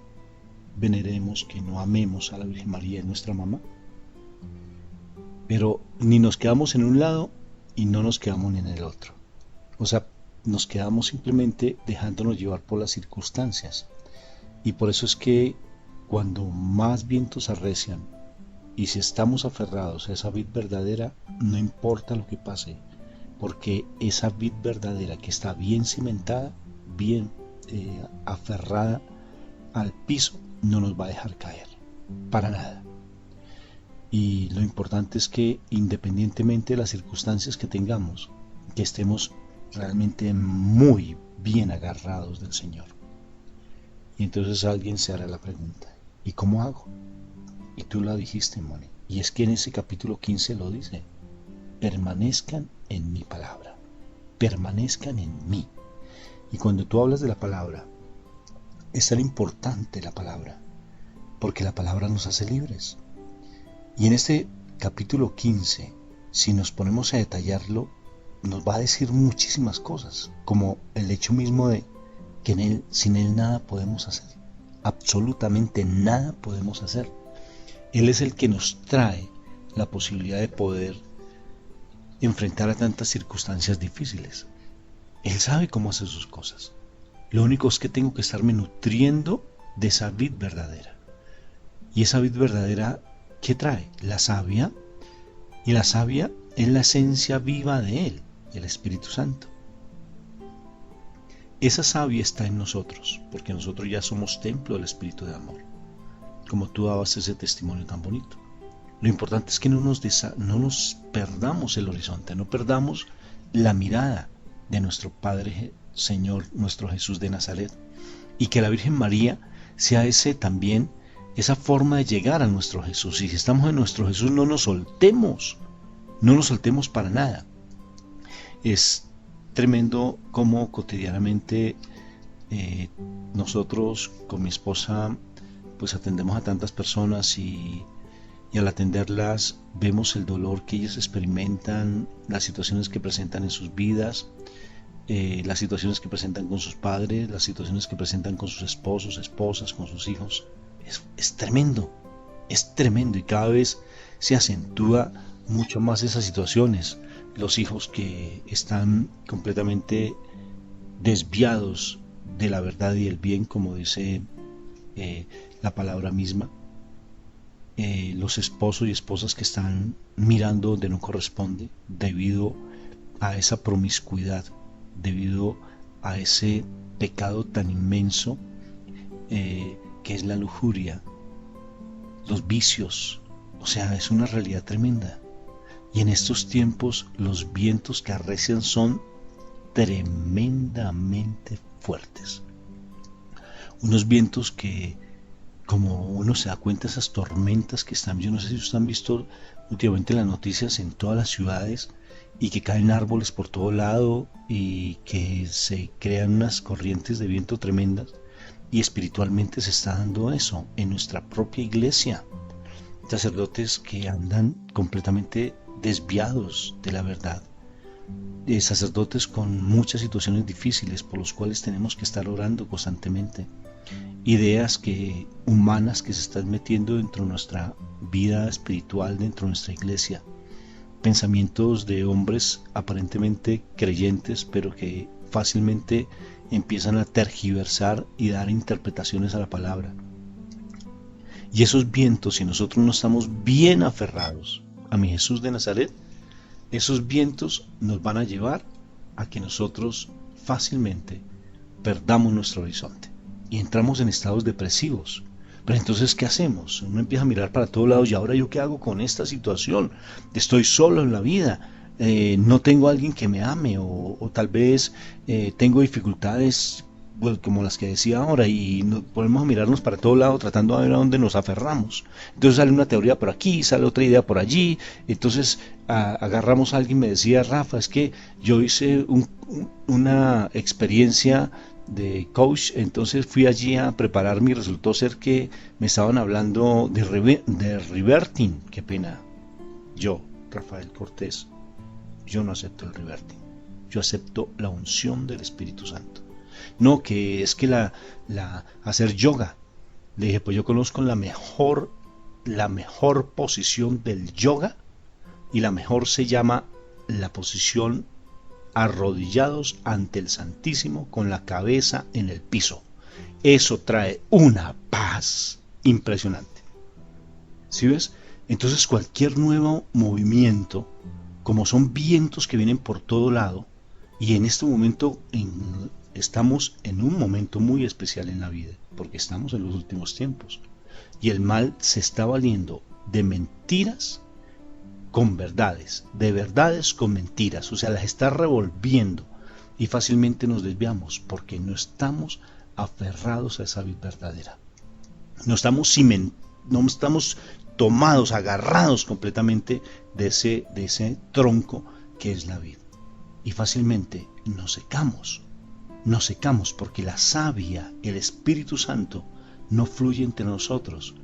veneremos, que no amemos a la Virgen María, nuestra mamá, pero ni nos quedamos en un lado y no nos quedamos en el otro. O sea, nos quedamos simplemente dejándonos llevar por las circunstancias. Y por eso es que cuando más vientos arrecian y si estamos aferrados a esa vid verdadera, no importa lo que pase, porque esa vid verdadera que está bien cimentada, bien aferrada al piso, no nos va a dejar caer, para nada. Y lo importante es que independientemente de las circunstancias que tengamos, que estemos realmente muy bien agarrados del Señor. Y entonces alguien se hará la pregunta, ¿Y cómo hago? Y tú lo dijiste, Moni. Y es que en ese capítulo 15 lo dice. Permanezcan en mi palabra. Permanezcan en mí. Y cuando tú hablas de la palabra, es tan importante la palabra, porque la palabra nos hace libres. Y en este capítulo 15, si nos ponemos a detallarlo, nos va a decir muchísimas cosas, como el hecho mismo de que sin Él nada podemos hacer. Absolutamente nada podemos hacer. Él es el que nos trae la posibilidad de poder enfrentar a tantas circunstancias difíciles. Él sabe cómo hacer sus cosas. Lo único es que tengo que estarme nutriendo de esa vid verdadera. Y esa vid verdadera, ¿qué trae? La savia. Y la savia es la esencia viva de Él, el Espíritu Santo. Esa savia está en nosotros, porque nosotros ya somos templo del Espíritu de amor, como tú dabas ese testimonio tan bonito. Lo importante es que no nos perdamos el horizonte, no perdamos la mirada de nuestro Padre Señor, nuestro Jesús de Nazaret, y que la Virgen María sea también esa forma de llegar a nuestro Jesús. Y si estamos en nuestro Jesús, no nos soltemos para nada. Es tremendo cómo cotidianamente nosotros con mi esposa pues atendemos a tantas personas y al atenderlas vemos el dolor que ellas experimentan, las situaciones que presentan en sus vidas, las situaciones que presentan con sus padres, las situaciones que presentan con sus esposos, esposas, con sus hijos. Es tremendo y cada vez se acentúa mucho más esas situaciones. Los hijos que están completamente desviados de la verdad y el bien, como dice la palabra misma. Los esposos y esposas que están mirando donde no corresponde debido a esa promiscuidad, debido a ese pecado tan inmenso que es la lujuria, los vicios. O sea, es una realidad tremenda. Y en estos tiempos los vientos que arrecian son tremendamente fuertes. Unos vientos que, como uno se da cuenta, esas tormentas que están, yo no sé si ustedes han visto últimamente las noticias en todas las ciudades, y que caen árboles por todo lado y que se crean unas corrientes de viento tremendas, y espiritualmente se está dando eso en nuestra propia iglesia. Sacerdotes que andan completamente desviados de la verdad, sacerdotes con muchas situaciones difíciles por los cuales tenemos que estar orando constantemente, ideas humanas que se están metiendo dentro de nuestra vida espiritual, dentro de nuestra iglesia, pensamientos de hombres aparentemente creyentes pero que fácilmente empiezan a tergiversar y dar interpretaciones a la palabra. Y esos vientos, si nosotros no estamos bien aferrados a mi Jesús de Nazaret, esos vientos nos van a llevar a que nosotros fácilmente perdamos nuestro horizonte y entramos en estados depresivos. Pero entonces, ¿qué hacemos? Uno empieza a mirar para todos lados. ¿Y ahora yo qué hago con esta situación? Estoy solo en la vida, no tengo a alguien que me ame, o tal vez tengo dificultades como las que decía ahora, y nos ponemos a mirarnos para todos lados tratando de ver a dónde nos aferramos. Entonces sale una teoría por aquí, sale otra idea por allí. Entonces agarramos a alguien. Me decía Rafa, es que yo hice una experiencia de coach, entonces fui allí a prepararme y resultó ser que me estaban hablando de reverting. Qué pena. Yo, Rafael Cortés, yo no acepto el reverting. Yo acepto la unción del Espíritu Santo. No, que es que hacer yoga. Le dije, pues yo conozco la mejor posición del yoga, y la mejor se llama la posición arrodillados ante el Santísimo con la cabeza en el piso. Eso trae una paz impresionante. ¿Sí ves? Entonces cualquier nuevo movimiento, como son vientos que vienen por todo lado, y en este momento estamos en un momento muy especial en la vida, porque estamos en los últimos tiempos, y el mal se está valiendo de mentiras con verdades, de verdades con mentiras, o sea, las está revolviendo, y fácilmente nos desviamos porque no estamos aferrados a esa vida verdadera. No estamos tomados, agarrados completamente de ese tronco que es la vid. Y fácilmente nos secamos porque la savia, el Espíritu Santo, no fluye entre nosotros.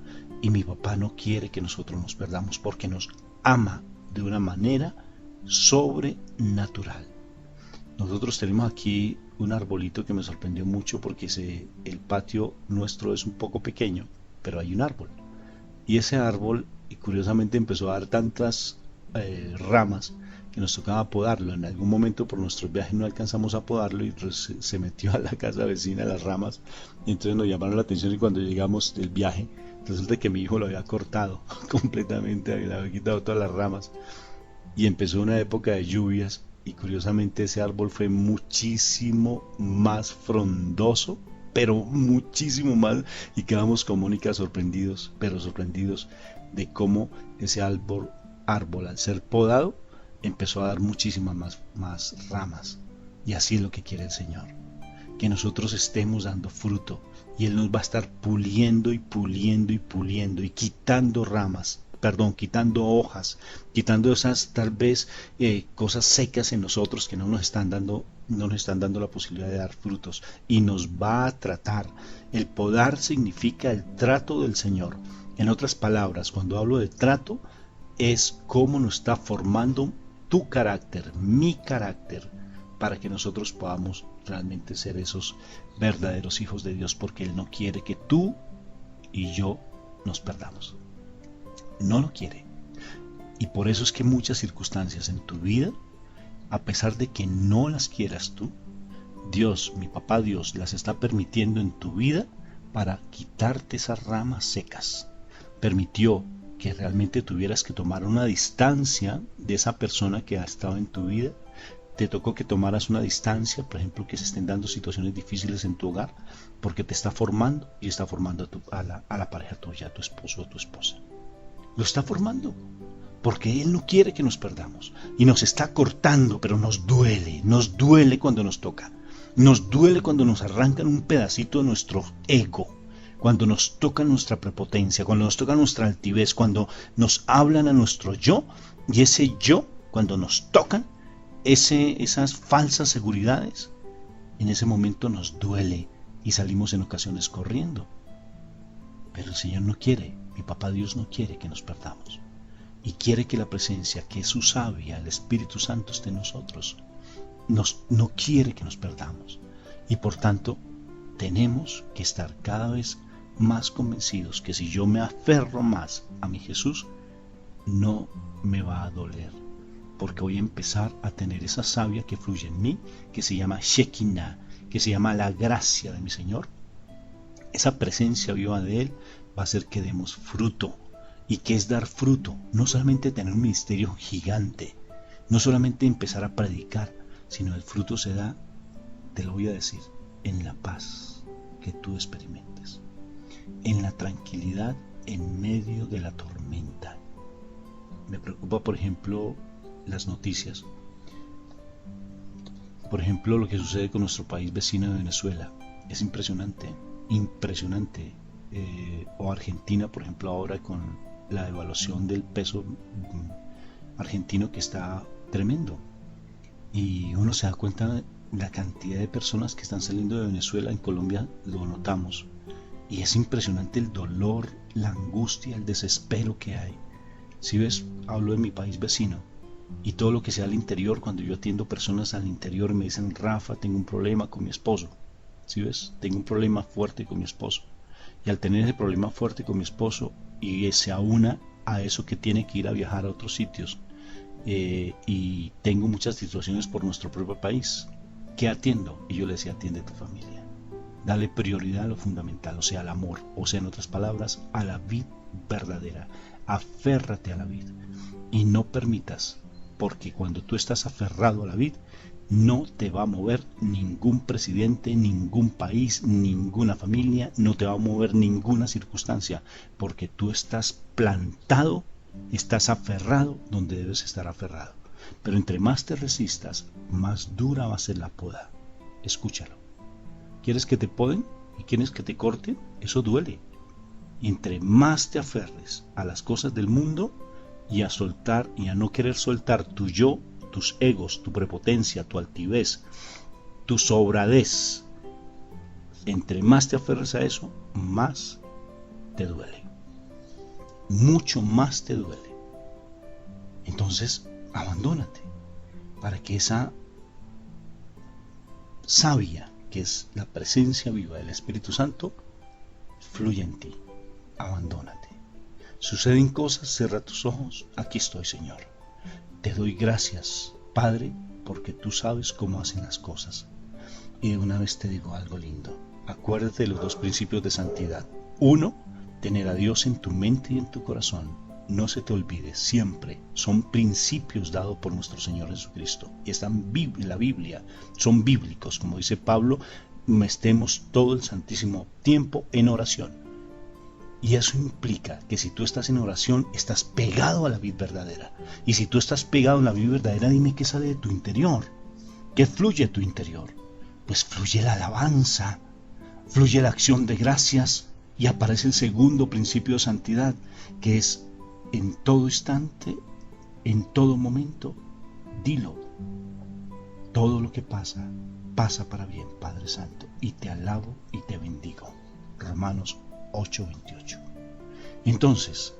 Y mi papá no quiere que nosotros nos perdamos porque nos ama de una manera sobrenatural. Nosotros tenemos aquí un arbolito que me sorprendió mucho porque el patio nuestro es un poco pequeño, pero hay un árbol. Y ese árbol, curiosamente, empezó a dar tantas ramas que nos tocaba podarlo. En algún momento por nuestros viajes no alcanzamos a podarlo y se metió a la casa vecina las ramas. Y entonces nos llamaron la atención y cuando llegamos del viaje, resulta que mi hijo lo había cortado completamente, le había quitado todas las ramas. Y empezó una época de lluvias y curiosamente ese árbol fue muchísimo más frondoso, pero muchísimo más, y quedamos con Mónica sorprendidos de cómo ese árbol al ser podado empezó a dar muchísimas más ramas. Y así es lo que quiere el Señor, que nosotros estemos dando fruto y Él nos va a estar puliendo y quitando quitando hojas, quitando esas tal vez cosas secas en nosotros que no nos están dando la posibilidad de dar frutos, y nos va a tratar. El podar significa el trato del Señor. En otras palabras, cuando hablo de trato, es cómo nos está formando tu carácter, mi carácter, para que nosotros podamos realmente ser esos verdaderos hijos de Dios, porque Él no quiere que tú y yo nos perdamos. No lo quiere. Y por eso es que muchas circunstancias en tu vida, a pesar de que no las quieras tú, Dios, mi papá Dios, las está permitiendo en tu vida para quitarte esas ramas secas. Permitió que realmente tuvieras que tomar una distancia de esa persona que ha estado en tu vida. Te tocó que tomaras una distancia, por ejemplo, que se estén dando situaciones difíciles en tu hogar, porque te está formando y está formando a la pareja tuya, a tu esposo o tu esposa. Lo está formando, porque Él no quiere que nos perdamos y nos está cortando, pero nos duele cuando nos toca, nos duele cuando nos arrancan un pedacito de nuestro ego, cuando nos toca nuestra prepotencia, cuando nos toca nuestra altivez, cuando nos hablan a nuestro yo, y ese yo, cuando nos tocan esas falsas seguridades, en ese momento nos duele y salimos en ocasiones corriendo. Pero el Señor no quiere, mi papá Dios no quiere que nos perdamos, y quiere que la presencia, que es su savia, el Espíritu Santo, esté en nosotros. No quiere que nos perdamos, y por tanto tenemos que estar cada vez más convencidos que si yo me aferro más a mi Jesús, no me va a doler, porque voy a empezar a tener esa savia que fluye en mí, que se llama Shekinah, que se llama la gracia de mi Señor. Esa presencia viva de Él va a hacer que demos fruto. ¿Y qué es dar fruto? No solamente tener un ministerio gigante, no solamente empezar a predicar, sino el fruto se da, te lo voy a decir, en la paz que tú experimentes, en la tranquilidad en medio de la tormenta. Me preocupa, por ejemplo, las noticias. Por ejemplo, lo que sucede con nuestro país vecino de Venezuela. Es impresionante. O Argentina, por ejemplo, ahora con la devaluación del peso argentino, que está tremendo. Y uno se da cuenta de la cantidad de personas que están saliendo de Venezuela. En Colombia lo notamos. Y es impresionante el dolor, la angustia, el desespero que hay. Si ves, hablo de mi país vecino y todo lo que sea al interior. Cuando yo atiendo personas al interior, me dicen: Rafa, tengo un problema con mi esposo. Si ves, tengo un problema fuerte con mi esposo. Y al tener ese problema fuerte con mi esposo, y se aúna a eso que tiene que ir a viajar a otros sitios, y tengo muchas situaciones por nuestro propio país, ¿qué atiendo? Y yo le decía: atiende a tu familia, dale prioridad a lo fundamental, o sea, al amor, o sea, en otras palabras, a la vid verdadera. Aférrate a la vid y no permitas, porque cuando tú estás aferrado a la vid, no te va a mover ningún presidente, ningún país, ninguna familia, no te va a mover ninguna circunstancia, porque tú estás plantado, estás aferrado donde debes estar aferrado. Pero entre más te resistas, más dura va a ser la poda. Escúchalo. ¿Quieres que te poden y quieres que te corten? Eso duele. Entre más te aferres a las cosas del mundo y a soltar y a no querer soltar tu yo, tus egos, tu prepotencia, tu altivez, tu sobradez, entre más te aferres a eso, más te duele. Mucho más te duele. Entonces, abandónate para que esa savia, que es la presencia viva del Espíritu Santo, fluya en ti. Abandónate. Suceden cosas, cierra tus ojos. Aquí estoy, Señor. Te doy gracias, Padre, porque tú sabes cómo hacen las cosas. Y de una vez te digo algo lindo. Acuérdate de los 2 principios de santidad. 1, tener a Dios en tu mente y en tu corazón. No se te olvide, siempre son principios dados por nuestro Señor Jesucristo. Y están en la Biblia, son bíblicos. Como dice Pablo, estemos todo el santísimo tiempo en oración. Y eso implica que si tú estás en oración, estás pegado a la vid verdadera. Y si tú estás pegado a la vid verdadera, dime qué sale de tu interior. ¿Qué fluye de tu interior? Pues fluye la alabanza, fluye la acción de gracias, y aparece el segundo principio de santidad, que es en todo instante, en todo momento, dilo. Todo lo que pasa, pasa para bien, Padre Santo, y te alabo y te bendigo. Romanos 8:28. Entonces,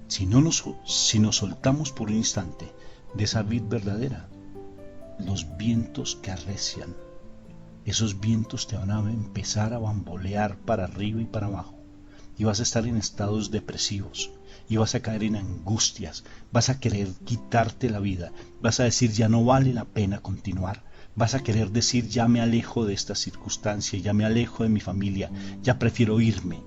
si nos soltamos por un instante de esa vid verdadera, los vientos que arrecian, esos vientos te van a empezar a bambolear para arriba y para abajo, y vas a estar en estados depresivos, y vas a caer en angustias, vas a querer quitarte la vida, vas a decir ya no vale la pena continuar, vas a querer decir ya me alejo de esta circunstancia, ya me alejo de mi familia, ya prefiero irme.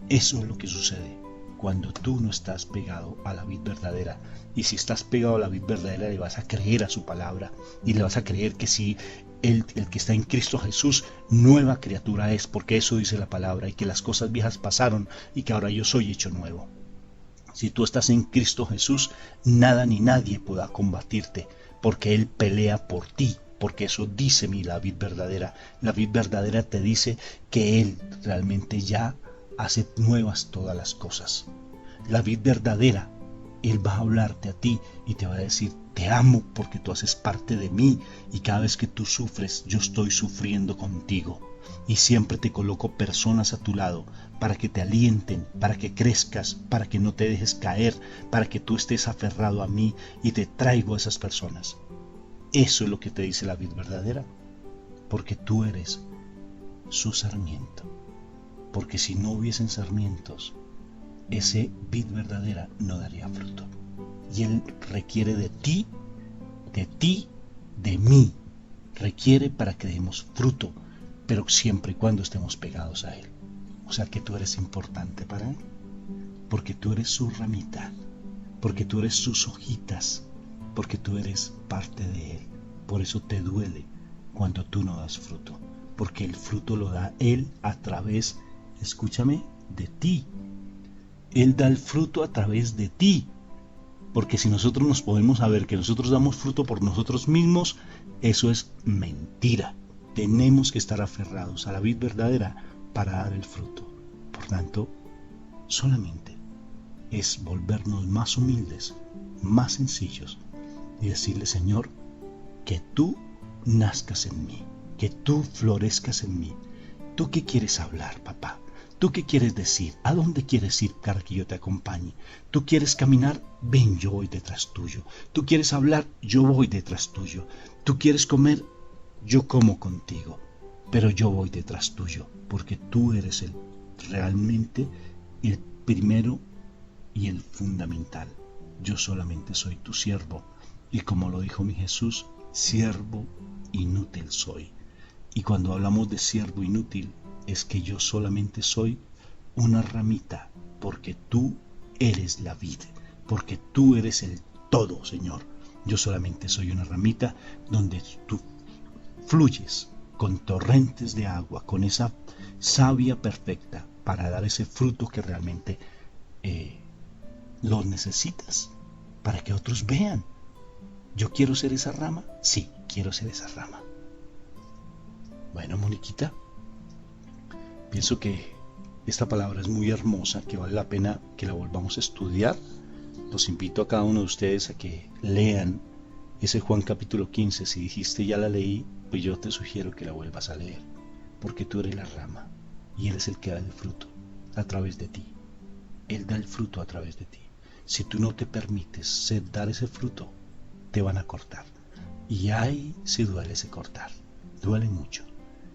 Eso es lo que sucede cuando tú no estás pegado a la vid verdadera. Y si estás pegado a la vid verdadera, le vas a creer a su palabra y le vas a creer que si el que está en Cristo Jesús, nueva criatura es, porque eso dice la palabra, y que las cosas viejas pasaron y que ahora yo soy hecho nuevo. Si tú estás en Cristo Jesús, nada ni nadie podrá combatirte, porque Él pelea por ti. Porque eso dice la vid verdadera. La vid verdadera te dice que Él realmente ya hace nuevas todas las cosas. La vid verdadera, Él va a hablarte a ti y te va a decir, te amo porque tú haces parte de mí, y cada vez que tú sufres, yo estoy sufriendo contigo. Y siempre te coloco personas a tu lado para que te alienten, para que crezcas, para que no te dejes caer, para que tú estés aferrado a mí, y te traigo a esas personas. Eso es lo que te dice la vid verdadera, porque tú eres su sarmiento. Porque si no hubiesen sarmientos, ese vid verdadera no daría fruto. Y Él requiere de ti, de mí. Requiere para que demos fruto, pero siempre y cuando estemos pegados a Él. O sea que tú eres importante para Él, porque tú eres su ramita, porque tú eres sus hojitas, porque tú eres parte de Él. Por eso te duele cuando tú no das fruto, porque el fruto lo da Él a través, escúchame, de ti. Él da el fruto a través de ti. Porque si nosotros nos podemos saber que nosotros damos fruto por nosotros mismos, eso es mentira. Tenemos que estar aferrados a la vid verdadera para dar el fruto. Por tanto, solamente es volvernos más humildes, más sencillos, y decirle, Señor, que tú nazcas en mí, que tú florezcas en mí. ¿Tú qué quieres hablar, papá? ¿Tú qué quieres decir? ¿A dónde quieres ir para que yo te acompañe? ¿Tú quieres caminar? Ven, yo voy detrás tuyo. ¿Tú quieres hablar? Yo voy detrás tuyo. ¿Tú quieres comer? Yo como contigo. Pero yo voy detrás tuyo, porque tú eres realmente el primero y el fundamental. Yo solamente soy tu siervo. Y como lo dijo mi Jesús, siervo inútil soy. Y cuando hablamos de siervo inútil, es que yo solamente soy una ramita, porque tú eres la vid, porque tú eres el todo, Señor. Yo solamente soy una ramita donde tú fluyes con torrentes de agua, con esa savia perfecta para dar ese fruto que realmente lo necesitas, para que otros vean. ¿Yo quiero ser esa rama? Sí, quiero ser esa rama. Bueno, Moniquita, pienso que Esta palabra es muy hermosa, que vale la pena que la volvamos a estudiar. Los invito a cada uno de ustedes a que lean ese Juan capítulo 15. Si dijiste ya la leí, pues yo te sugiero que la vuelvas a leer, porque tú eres la rama y Él es el que da el fruto a través de ti. Él da el fruto a través de ti. Si tú no te permites dar ese fruto, te van a cortar. Y ahí sí duele ese cortar, duele mucho.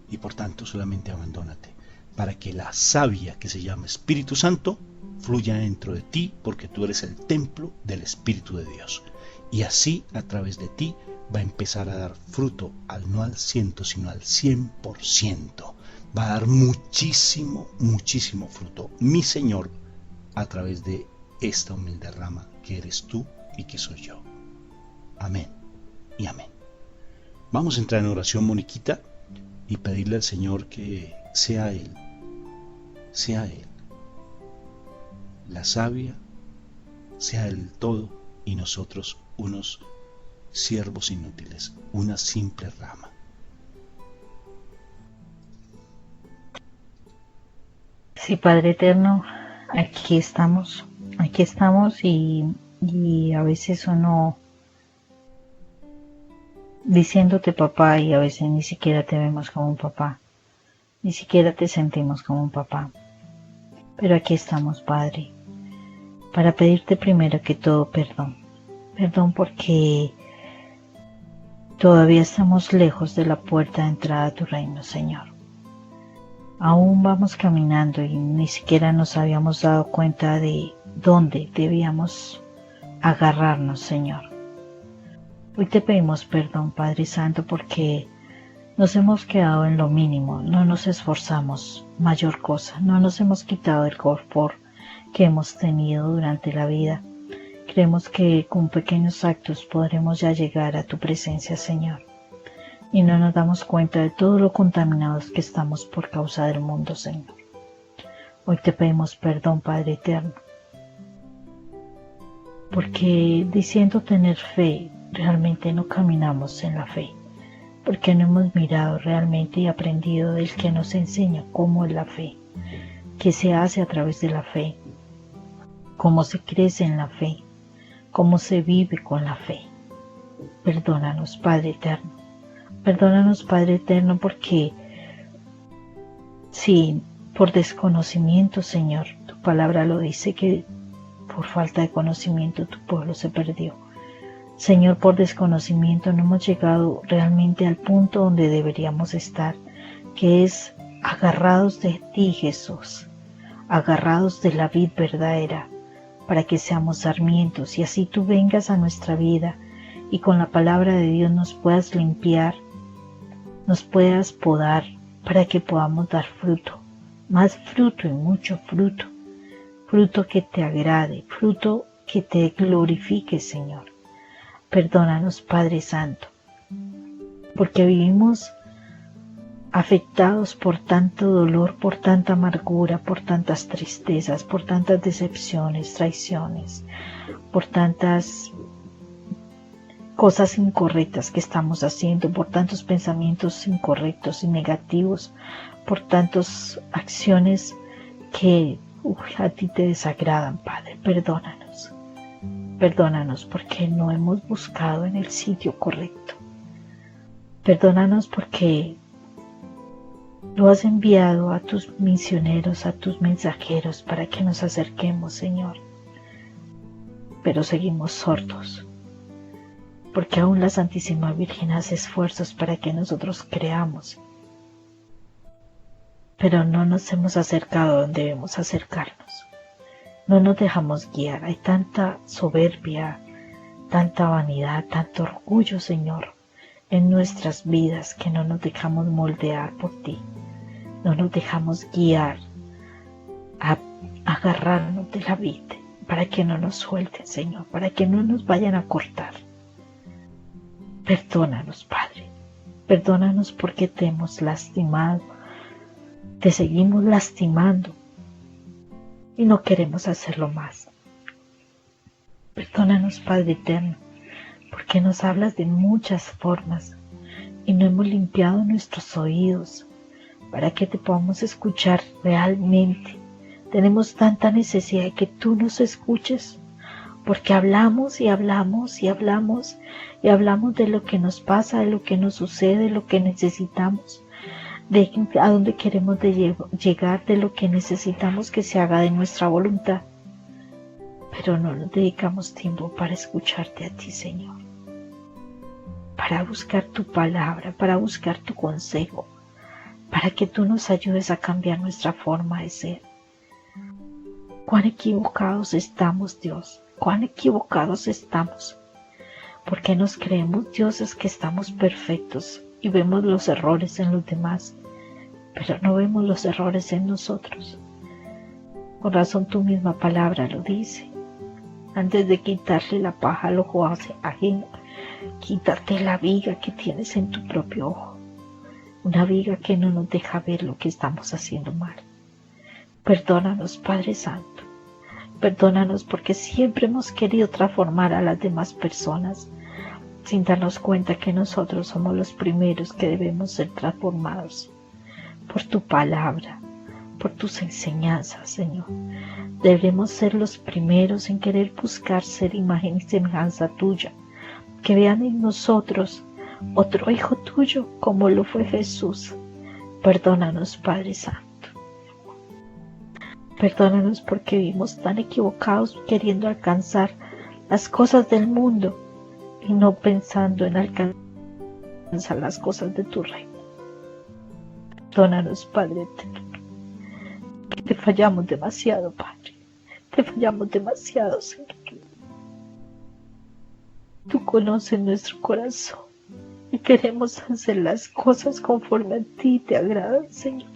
Y por tanto solamente abandónate para que la savia que se llama Espíritu Santo fluya dentro de ti, porque tú eres el templo del Espíritu de Dios. Y así a través de ti va a empezar a dar fruto, no al 100, sino al 100%. Va a dar muchísimo, muchísimo fruto, mi Señor, a través de esta humilde rama que eres tú y que soy yo. Amén y amén. Vamos a entrar en oración, Moniquita, y pedirle al Señor que sea Él la savia, sea el todo, y nosotros unos siervos inútiles, una simple rama. Sí, Padre eterno, aquí estamos y a veces uno diciéndote papá y a veces ni siquiera te vemos como un papá, ni siquiera te sentimos como un papá. Pero aquí estamos, Padre, para pedirte primero que todo perdón porque todavía estamos lejos de la puerta de entrada a tu reino, Señor. Aún vamos caminando y ni siquiera nos habíamos dado cuenta de dónde debíamos agarrarnos, Señor. Hoy te pedimos perdón, Padre Santo, porque nos hemos quedado en lo mínimo, no nos esforzamos mayor cosa, no nos hemos quitado el confort que hemos tenido durante la vida. Creemos que con pequeños actos podremos ya llegar a tu presencia, Señor. Y no nos damos cuenta de todo lo contaminados que estamos por causa del mundo, Señor. Hoy te pedimos perdón, Padre eterno, porque diciendo tener fe, realmente no caminamos en la fe, porque no hemos mirado realmente y aprendido del que nos enseña cómo es la fe, qué se hace a través de la fe, cómo se crece en la fe, cómo se vive con la fe. Perdónanos, Padre eterno. Perdónanos, Padre eterno, porque si por desconocimiento, Señor, tu palabra lo dice, que por falta de conocimiento tu pueblo se perdió. Señor, por desconocimiento no hemos llegado realmente al punto donde deberíamos estar, que es agarrados de ti, Jesús, agarrados de la vid verdadera, para que seamos sarmientos y así tú vengas a nuestra vida y con la palabra de Dios nos puedas limpiar, nos puedas podar para que podamos dar fruto, más fruto y mucho fruto, fruto que te agrade, fruto que te glorifique, Señor. Perdónanos, Padre Santo, porque vivimos afectados por tanto dolor, por tanta amargura, por tantas tristezas, por tantas decepciones, traiciones, por tantas cosas incorrectas que estamos haciendo, por tantos pensamientos incorrectos y negativos, por tantas acciones que a ti te desagradan, Padre. Perdónanos porque no hemos buscado en el sitio correcto. Perdónanos porque lo has enviado a tus misioneros, a tus mensajeros para que nos acerquemos, Señor. Pero seguimos sordos, porque aún la Santísima Virgen hace esfuerzos para que nosotros creamos, pero no nos hemos acercado a donde debemos acercarnos. No nos dejamos guiar. Hay tanta soberbia, tanta vanidad, tanto orgullo, Señor, en nuestras vidas que no nos dejamos moldear por ti. No nos dejamos guiar a agarrarnos de la vid para que no nos suelten, Señor, para que no nos vayan a cortar. Perdónanos, Padre. Perdónanos porque te hemos lastimado. Te seguimos lastimando y no queremos hacerlo más. Perdónanos, Padre eterno, porque nos hablas de muchas formas y no hemos limpiado nuestros oídos para que te podamos escuchar realmente Tenemos tanta necesidad de que tú nos escuches, porque hablamos y hablamos y hablamos y hablamos de lo que nos pasa, de lo que nos sucede, de lo que necesitamos, de a dónde queremos llegar, de lo que necesitamos que se haga de nuestra voluntad. Pero no nos dedicamos tiempo para escucharte a ti, Señor, para buscar tu palabra, para buscar tu consejo, para que tú nos ayudes a cambiar nuestra forma de ser. Cuán equivocados estamos, Dios, cuán equivocados estamos, porque nos creemos dioses que estamos perfectos y vemos los errores en los demás, pero no vemos los errores en nosotros. Con razón tu misma palabra lo dice. Antes de quitarle la paja al ojo ajeno, quítate la viga que tienes en tu propio ojo, una viga que no nos deja ver lo que estamos haciendo mal. Perdónanos, Padre Santo. Perdónanos porque siempre hemos querido transformar a las demás personas sin darnos cuenta que nosotros somos los primeros que debemos ser transformados por tu palabra, por tus enseñanzas, Señor. Debemos ser los primeros en querer buscar ser imagen y semejanza tuya, que vean en nosotros otro hijo tuyo como lo fue Jesús. Perdónanos, Padre Santo. Perdónanos porque vivimos tan equivocados queriendo alcanzar las cosas del mundo y no pensando en alcanzar las cosas de tu reino. Perdónanos, Padre eterno, que te fallamos demasiado, Padre. Te fallamos demasiado, Señor. Tú conoces nuestro corazón y queremos hacer las cosas conforme a ti te agradan, Señor.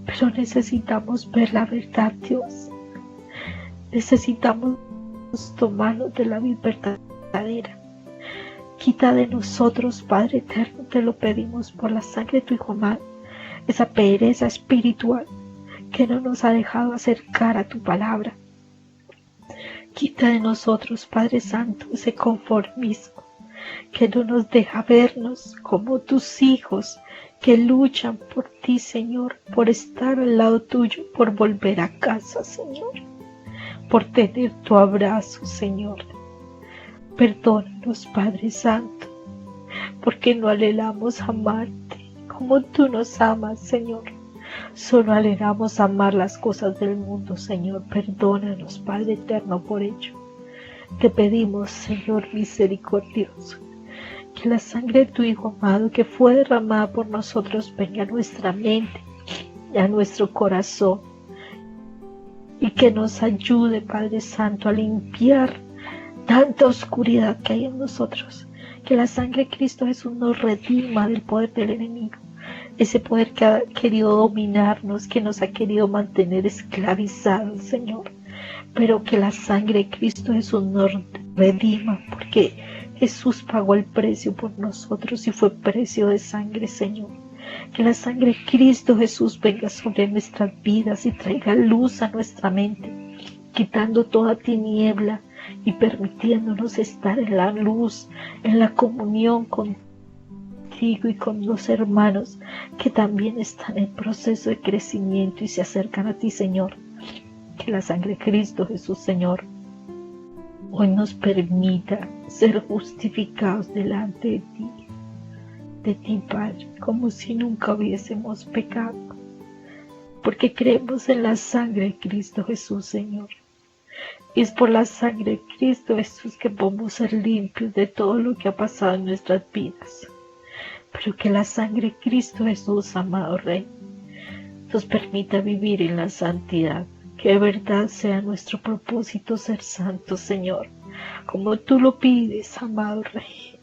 Pero necesitamos ver la verdad, Dios. Necesitamos tomarnos de la vida verdadera. Quita de nosotros, Padre eterno, te lo pedimos por la sangre de tu Hijo amado, esa pereza espiritual que no nos ha dejado acercar a tu palabra. Quita de nosotros, Padre Santo, ese conformismo que no nos deja vernos como tus hijos que luchan por ti, Señor, por estar al lado tuyo, por volver a casa, Señor, por tener tu abrazo, Señor. Perdónanos, Padre Santo, porque no anhelamos amarte como tú nos amas, Señor. Solo anhelamos amar las cosas del mundo, Señor. Perdónanos, Padre eterno, por ello. Te pedimos, Señor misericordioso, que la sangre de tu Hijo amado que fue derramada por nosotros venga a nuestra mente y a nuestro corazón y que nos ayude, Padre Santo, a limpiar tanta oscuridad que hay en nosotros. Que la sangre de Cristo Jesús nos redima del poder del enemigo, ese poder que ha querido dominarnos, que nos ha querido mantener esclavizados, Señor, pero que la sangre de Cristo Jesús nos redima, porque Jesús pagó el precio por nosotros y fue precio de sangre, Señor. Que la sangre de Cristo Jesús venga sobre nuestras vidas y traiga luz a nuestra mente, quitando toda tiniebla y permitiéndonos estar en la luz, en la comunión contigo y con los hermanos que también están en proceso de crecimiento y se acercan a ti, Señor. Que la sangre de Cristo Jesús, Señor, hoy nos permita ser justificados delante de ti, Padre, como si nunca hubiésemos pecado, porque creemos en la sangre de Cristo Jesús, Señor. Y es por la sangre de Cristo Jesús que podemos ser limpios de todo lo que ha pasado en nuestras vidas. Pero que la sangre de Cristo Jesús, amado Rey, nos permita vivir en la santidad. Que de verdad sea nuestro propósito ser santos, Señor, como tú lo pides, amado Rey.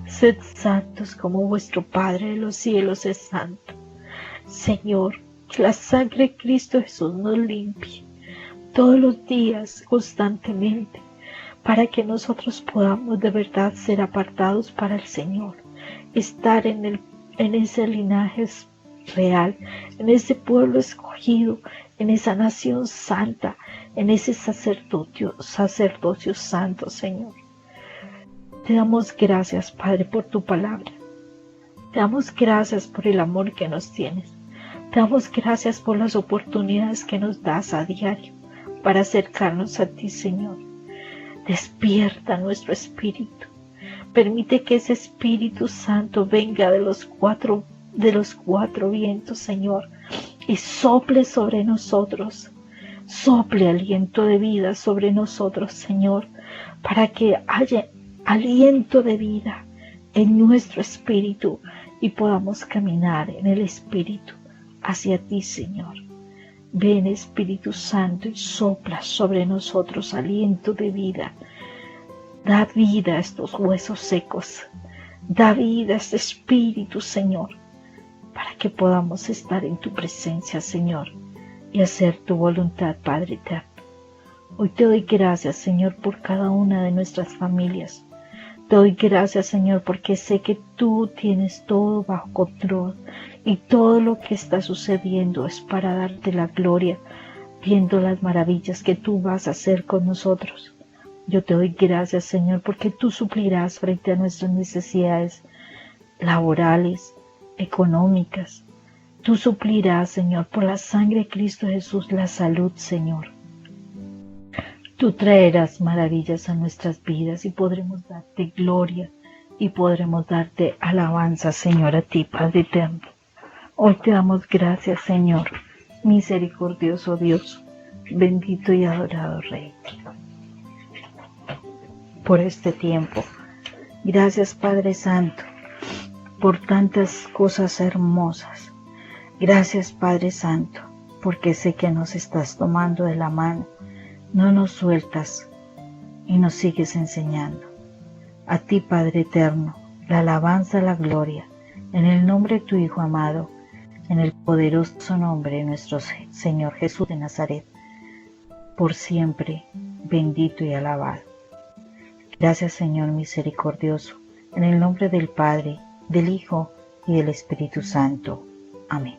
Sed santos como vuestro Padre de los cielos es santo. Señor, que la sangre de Cristo Jesús nos limpie todos los días, constantemente, para que nosotros podamos de verdad ser apartados para el Señor, estar en ese linaje real, en ese pueblo escogido, en esa nación santa, en ese sacerdocio santo, Señor. Te damos gracias, Padre, por tu palabra. Te damos gracias por el amor que nos tienes, Te damos gracias por las oportunidades que nos das a diario para acercarnos a ti, Señor. Despierta nuestro espíritu. Permite que ese Espíritu Santo venga de los cuatro vientos, Señor, y sople sobre nosotros. Sople aliento de vida sobre nosotros, Señor, para que haya aliento de vida en nuestro espíritu y podamos caminar en el Espíritu hacia ti, Señor. Ven, Espíritu Santo, y sopla sobre nosotros aliento de vida. Da vida a estos huesos secos. Da vida a este espíritu, Señor, para que podamos estar en tu presencia, Señor, y hacer tu voluntad, Padre eterno. Hoy te doy gracias, Señor, por cada una de nuestras familias. Te doy gracias, Señor, porque sé que tú tienes todo bajo control y todo lo que está sucediendo es para darte la gloria, viendo las maravillas que tú vas a hacer con nosotros. Yo te doy gracias, Señor, porque tú suplirás frente a nuestras necesidades laborales, económicas. Tú suplirás, Señor, por la sangre de Cristo Jesús, la salud, Señor. Tú traerás maravillas a nuestras vidas y podremos darte gloria y podremos darte alabanza, Señor, a ti, Padre eterno. Hoy te damos gracias, Señor, misericordioso Dios, bendito y adorado Rey, por este tiempo. Gracias, Padre Santo, por tantas cosas hermosas. Gracias, Padre Santo, porque sé que nos estás tomando de la mano, no nos sueltas y nos sigues enseñando. A ti, Padre eterno, la alabanza, la gloria, en el nombre de tu Hijo amado, en el poderoso nombre de nuestro Señor Jesús de Nazaret, por siempre bendito y alabado. Gracias, Señor misericordioso, en el nombre del Padre, del Hijo y del Espíritu Santo. Amén.